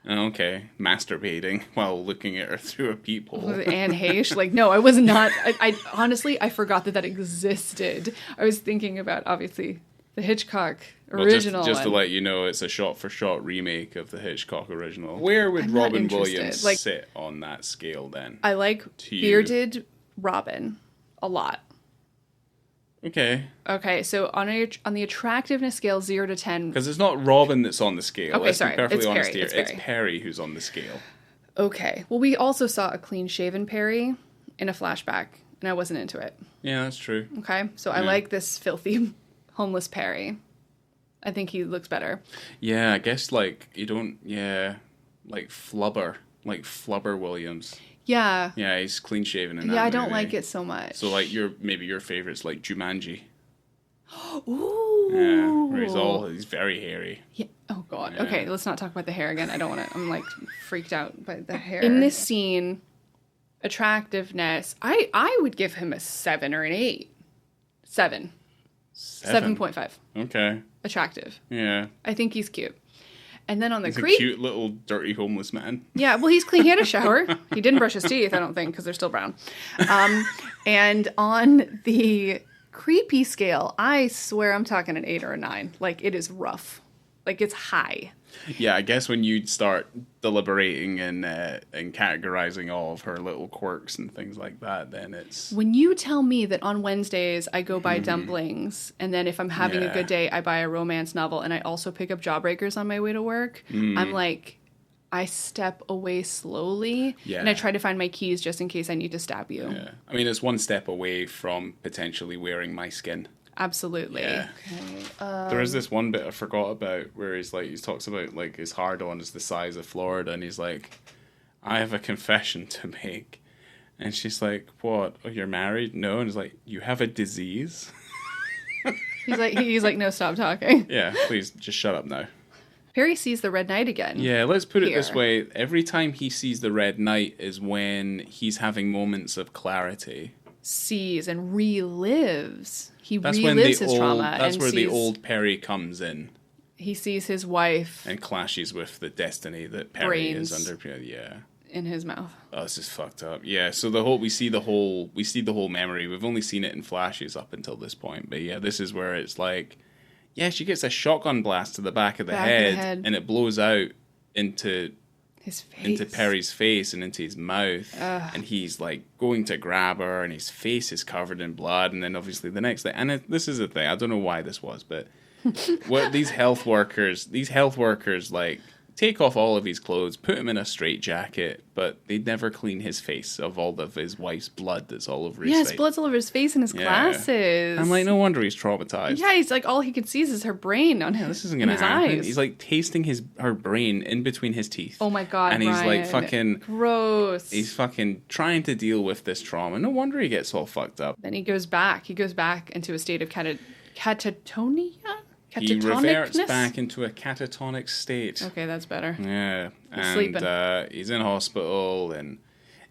Okay. Masturbating while looking at her through a peephole. Anne Heche. Like, no, I was not. I honestly, I forgot that existed. I was thinking about, obviously, the Hitchcock original just to one. let you know, it's a shot-for-shot remake of the Hitchcock original. Where would Robin Williams sit on that scale then? I like bearded Robin a lot. Okay. Okay, so on the attractiveness scale, 0 to 10. Because it's not Robin that's on the scale. Okay, Let's sorry. be perfectly It's honest Perry. here. It's It's Perry who's on the scale. Okay. Well, we also saw a clean-shaven Perry in a flashback, and I wasn't into it. Yeah, that's true. Okay? So I like this filthy, homeless Perry. I think he looks better. Yeah, I guess, like, you don't... Yeah, like Flubber. Like Flubber Williams. Yeah. Yeah, he's clean-shaven in that Yeah, I don't movie. like it so much. So, like, maybe your favourite's, like, Jumanji. Ooh. Yeah, he's very hairy. Yeah. Oh, God. Yeah. Okay, let's not talk about the hair again. I don't want to... I'm, like, freaked out by the hair. In this scene, attractiveness, I would give him a 7 or an 8. 7. 7.5. Okay. Attractive. Yeah. I think he's cute. And then on the He's a cute little dirty homeless man. Yeah, well, he's clean. He had a shower. He didn't brush his teeth, I don't think, because they're still brown. And on the creepy scale, I swear I'm talking an 8 or a 9. Like, it is rough. Like, it's high. Yeah, I guess when you start deliberating and categorizing all of her little quirks and things like that, then it's... When you tell me that on Wednesdays I go buy dumplings, and then if I'm having a good day, I buy a romance novel, and I also pick up Jawbreakers on my way to work, I'm like, I step away slowly, and I try to find my keys just in case I need to stab you. Yeah. I mean, it's one step away from potentially wearing my skin. Absolutely. Yeah. Okay. There is this one bit I forgot about where he talks about like his hard on is the size of Florida, and he's like, I have a confession to make. And she's like, what? Oh, you're married? No. And he's like, you have a disease? He's like, no, stop talking. Yeah, please just shut up now. Perry sees the Red Knight again. Yeah, let's put it this way. Every time he sees the Red Knight is when he's having moments of clarity. Sees and relives. He That's relives his trauma. That's where the old Perry comes in. He sees his wife. And clashes with the destiny that Perry is under. Yeah. in his mouth. Oh, this is fucked up. Yeah, so we see the whole memory. We've only seen it in flashes up until this point, but yeah, this is where it's like, yeah, she gets a shotgun blast to the back of the head, and it blows out into his face, into Perry's face and into his mouth, and he's like going to grab her, and his face is covered in blood, and then obviously the next thing, and this is the thing, I don't know why this was, but what these health workers like take off all of his clothes, put him in a straitjacket, but they never clean his face of all of his wife's blood that's all over his face. Yeah, his blood's all over his face and his glasses. I'm like, no wonder he's traumatized. Yeah, he's like, all he can see is her brain on his, this isn't gonna happen. eyes. He's like tasting her brain in between his teeth. Oh my God, and he's Ryan. like fucking gross. He's fucking trying to deal with this trauma. No wonder he gets all fucked up. Then he goes back into a state of catatonia? He reverts back into a catatonic state. Okay, that's better. Yeah. He's sleeping. He's in hospital, and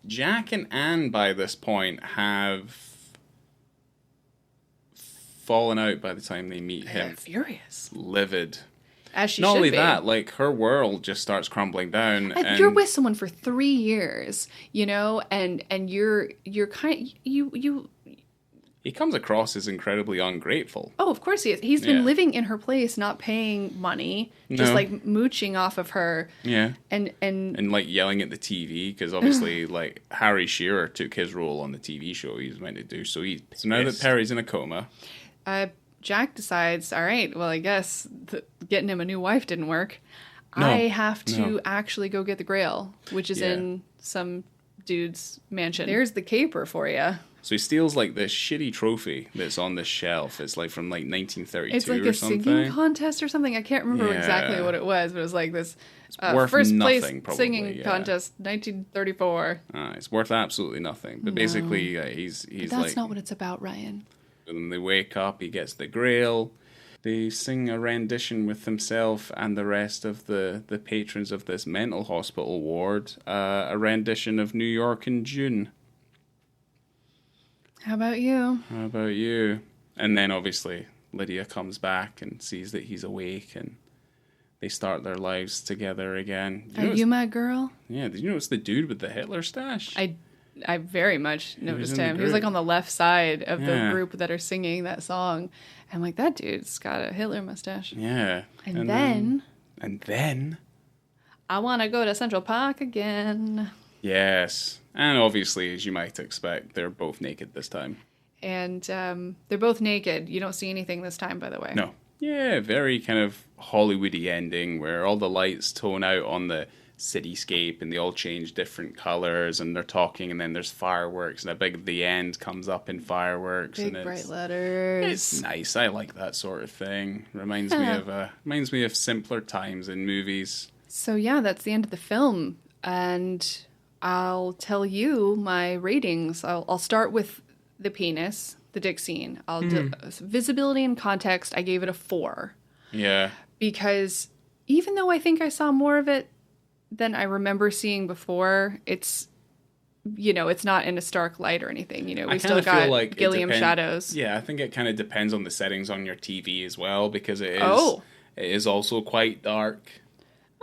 Jack and Anne by this point have fallen out by the time they meet him. They're furious. Livid. As she Not should only be. that, like, her world just starts crumbling down. And you're with someone for 3 years, you know, and you're kind you he comes across as incredibly ungrateful. Oh, of course he is. He's been living in her place, not paying money, just like mooching off of her. Yeah. And like yelling at the TV, because obviously like Harry Shearer took his role on the TV show he was meant to do. So now that Perry's in a coma, Jack decides, all right, well, I guess getting him a new wife didn't work. I have to actually go get the Grail, which is in some dude's mansion. There's the caper for you. So he steals like this shitty trophy that's on this shelf. It's like from like 1932 it's like or a something. singing contest or something. I can't remember exactly what it was, but it was like this worth nothing, place probably, singing contest, 1934. It's worth absolutely nothing. But basically, he's but that's like, not what it's about, Ryan. When they wake up, he gets the Grail. They sing a rendition with himself and the rest of the patrons of this mental hospital ward, a rendition of New York in June. How about you? How about you? And then obviously Lydia comes back and sees that he's awake, and they start their lives together again. Are you my girl? Yeah, did you notice the dude with the Hitler stash? I very much noticed him. He was group. like on the left side of the group that are singing that song. I'm like, that dude's got a Hitler mustache. Yeah. And then I want to go to Central Park again. Yes. And obviously, as you might expect, they're both naked this time. And they're both naked. You don't see anything this time, by the way. No. Yeah, very kind of Hollywoody ending where all the lights tone out on the cityscape and they all change different colors and they're talking, and then there's fireworks and the end comes up in fireworks. Big and bright letters. It's nice. I like that sort of thing. Reminds me of simpler times in movies. So yeah, that's the end of the film. And I'll tell you my ratings. I'll start with the penis, the dick scene. I'll do visibility and context. I gave it a 4. Yeah. Because even though I think I saw more of it than I remember seeing before, it's not in a stark light or anything. You know, we still got like Gilliam shadows. Yeah, I think it kind of depends on the settings on your TV as well, because it is also quite dark.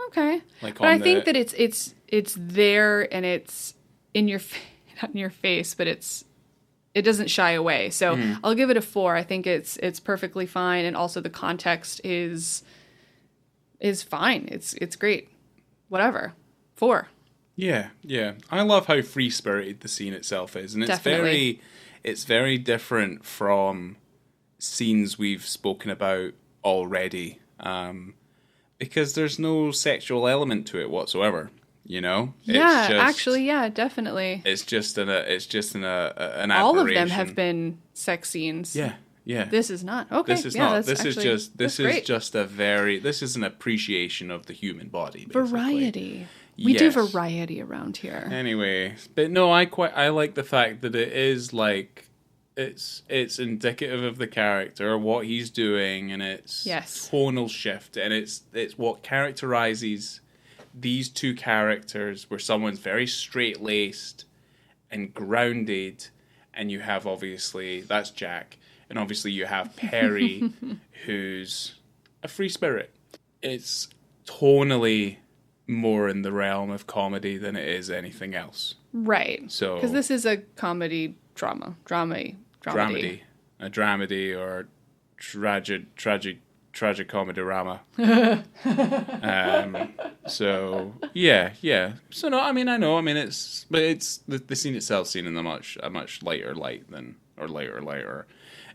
Okay. But I think that it's there and it's in your not in your face, but it doesn't shy away. So I'll give it a 4. I think it's perfectly fine, and also the context is fine. It's great. Whatever. 4. Yeah. I love how free spirited the scene itself is, and it's very different from scenes we've spoken about already. Because there's no sexual element to it whatsoever, you know? Yeah, actually, definitely. It's just an aberration. All of them have been sex scenes. Yeah. This is not. Okay. This is not. This is an appreciation of the human body. Basically. Variety. We do variety around here. Anyway, but no, I like the fact that it is like it's indicative of the character, what he's doing, and it's tonal shift, and it's what characterizes these two characters, where someone's very straight-laced and grounded, and you have obviously that's Jack, and obviously you have Perry, who's a free spirit. It's tonally more in the realm of comedy than it is anything else. Right. So because this is a comedy dramedy. A dramedy or tragic comedy-rama. So yeah. So no, I mean I know. I mean it's the scene itself seen in a much lighter light than or lighter.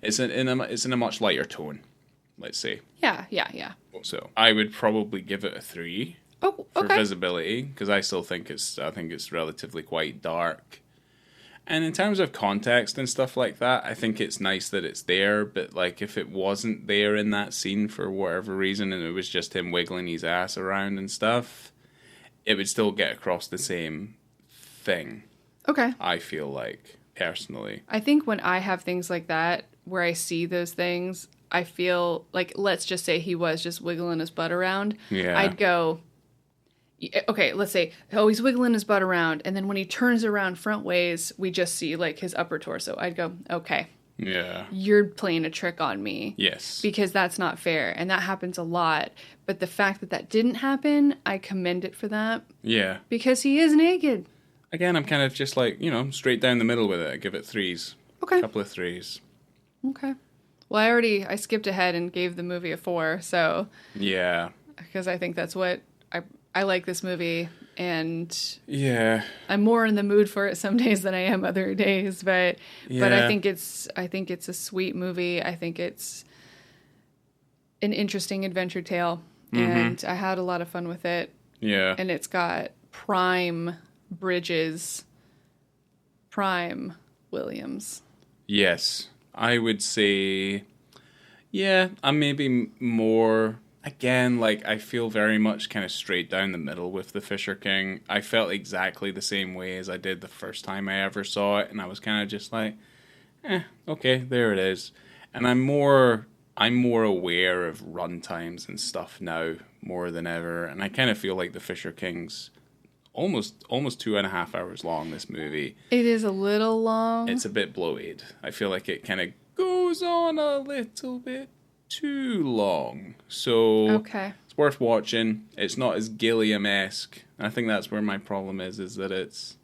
It's in a much lighter tone. Let's say. Yeah. So I would probably give it a 3 Oh, for okay. visibility because I still think it's relatively quite dark. And in terms of context and stuff like that, I think it's nice that it's there, but like if it wasn't there in that scene for whatever reason and it was just him wiggling his ass around and stuff, it would still get across the same thing. Okay. I feel like, personally. I think when I have things like that, where I see those things, I feel like, let's just say he was just wiggling his butt around. Yeah. I'd go, okay, let's say, oh, he's wiggling his butt around. And then when he turns around front ways, we just see like his upper torso. I'd go, okay, Yeah. you're playing a trick on me. Yes. Because that's not fair. And that happens a lot. But the fact that that didn't happen, I commend it for that. Yeah. Because he is naked. Again, I'm kind of just like, straight down the middle with it. I give it 3s. Okay. A couple of 3s. Okay. Well, I skipped ahead and gave the movie a 4, so. Yeah. Because I think that's what, I like this movie, and Yeah. I'm more in the mood for it some days than I am other days, but I think it's a sweet movie. I think it's an interesting adventure tale, and I had a lot of fun with it. Yeah. And it's got prime Bridges, prime Williams. Yes. I would say, yeah, I'm maybe more, again, like, I feel very much kind of straight down the middle with The Fisher King. I felt exactly the same way as I did the first time I ever saw it, and I was kind of just like, okay, there it is. And I'm more aware of run times and stuff now more than ever, and I kind of feel like The Fisher King's almost 2.5 hours long, this movie. It is a little long. It's a bit bloated. I feel like it kind of goes on a little bit too long. So Okay. it's worth watching. It's not as Gilliam-esque. I think that's where my problem is that it's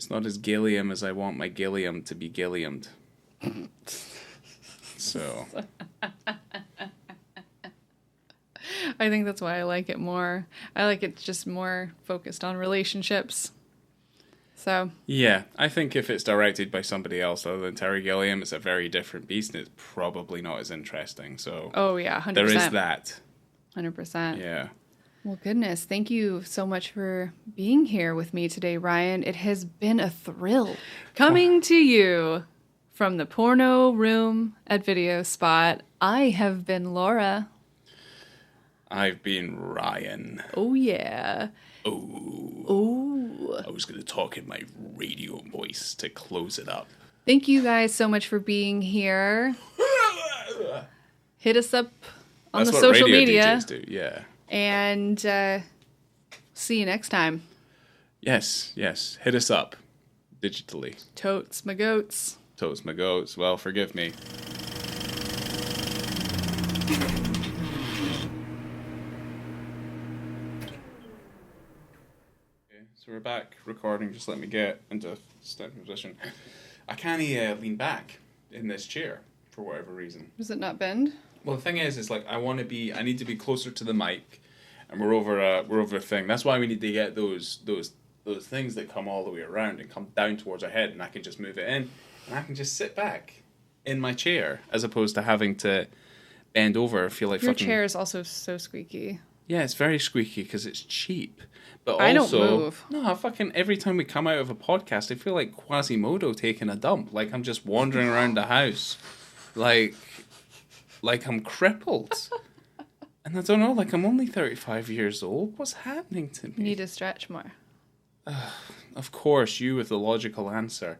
not as Gilliam as I want my Gilliam to be Gilliamed. So I think that's why I like it more. I like it just more focused on relationships. So. yeah, I think if it's directed by somebody else other than Terry Gilliam, it's a very different beast and it's probably not as interesting. So Oh yeah, 100%. there is that. 100%. Yeah. Well, goodness, thank you so much for being here with me today, Ryan. It has been a thrill coming to you from the porno room at Video Spot. I have been Laura. I've been Ryan. Oh, yeah. Oh. I was going to talk in my radio voice to close it up. Thank you guys so much for being here. Hit us up on That's the what social radio media. DJs do, yeah. And see you next time. Yes. Hit us up digitally. Totes my goats. Totes my goats. Well, forgive me. So we're back recording. Just let me get into standing position. I can't lean back in this chair for whatever reason. Does it not bend? Well, the thing is like I need to be closer to the mic, and we're over a thing. That's why we need to get those things that come all the way around and come down towards our head, and I can just move it in, and I can just sit back in my chair as opposed to having to bend over. I feel like Your fucking chair is also so squeaky. Yeah, it's very squeaky because it's cheap. But I also, don't move. No, fucking every time we come out of a podcast, I feel like Quasimodo taking a dump. Like I'm just wandering around the house, like I'm crippled. And I don't know, like I'm only 35 years old. What's happening to me? You need to stretch more. Of course, you with the logical answer.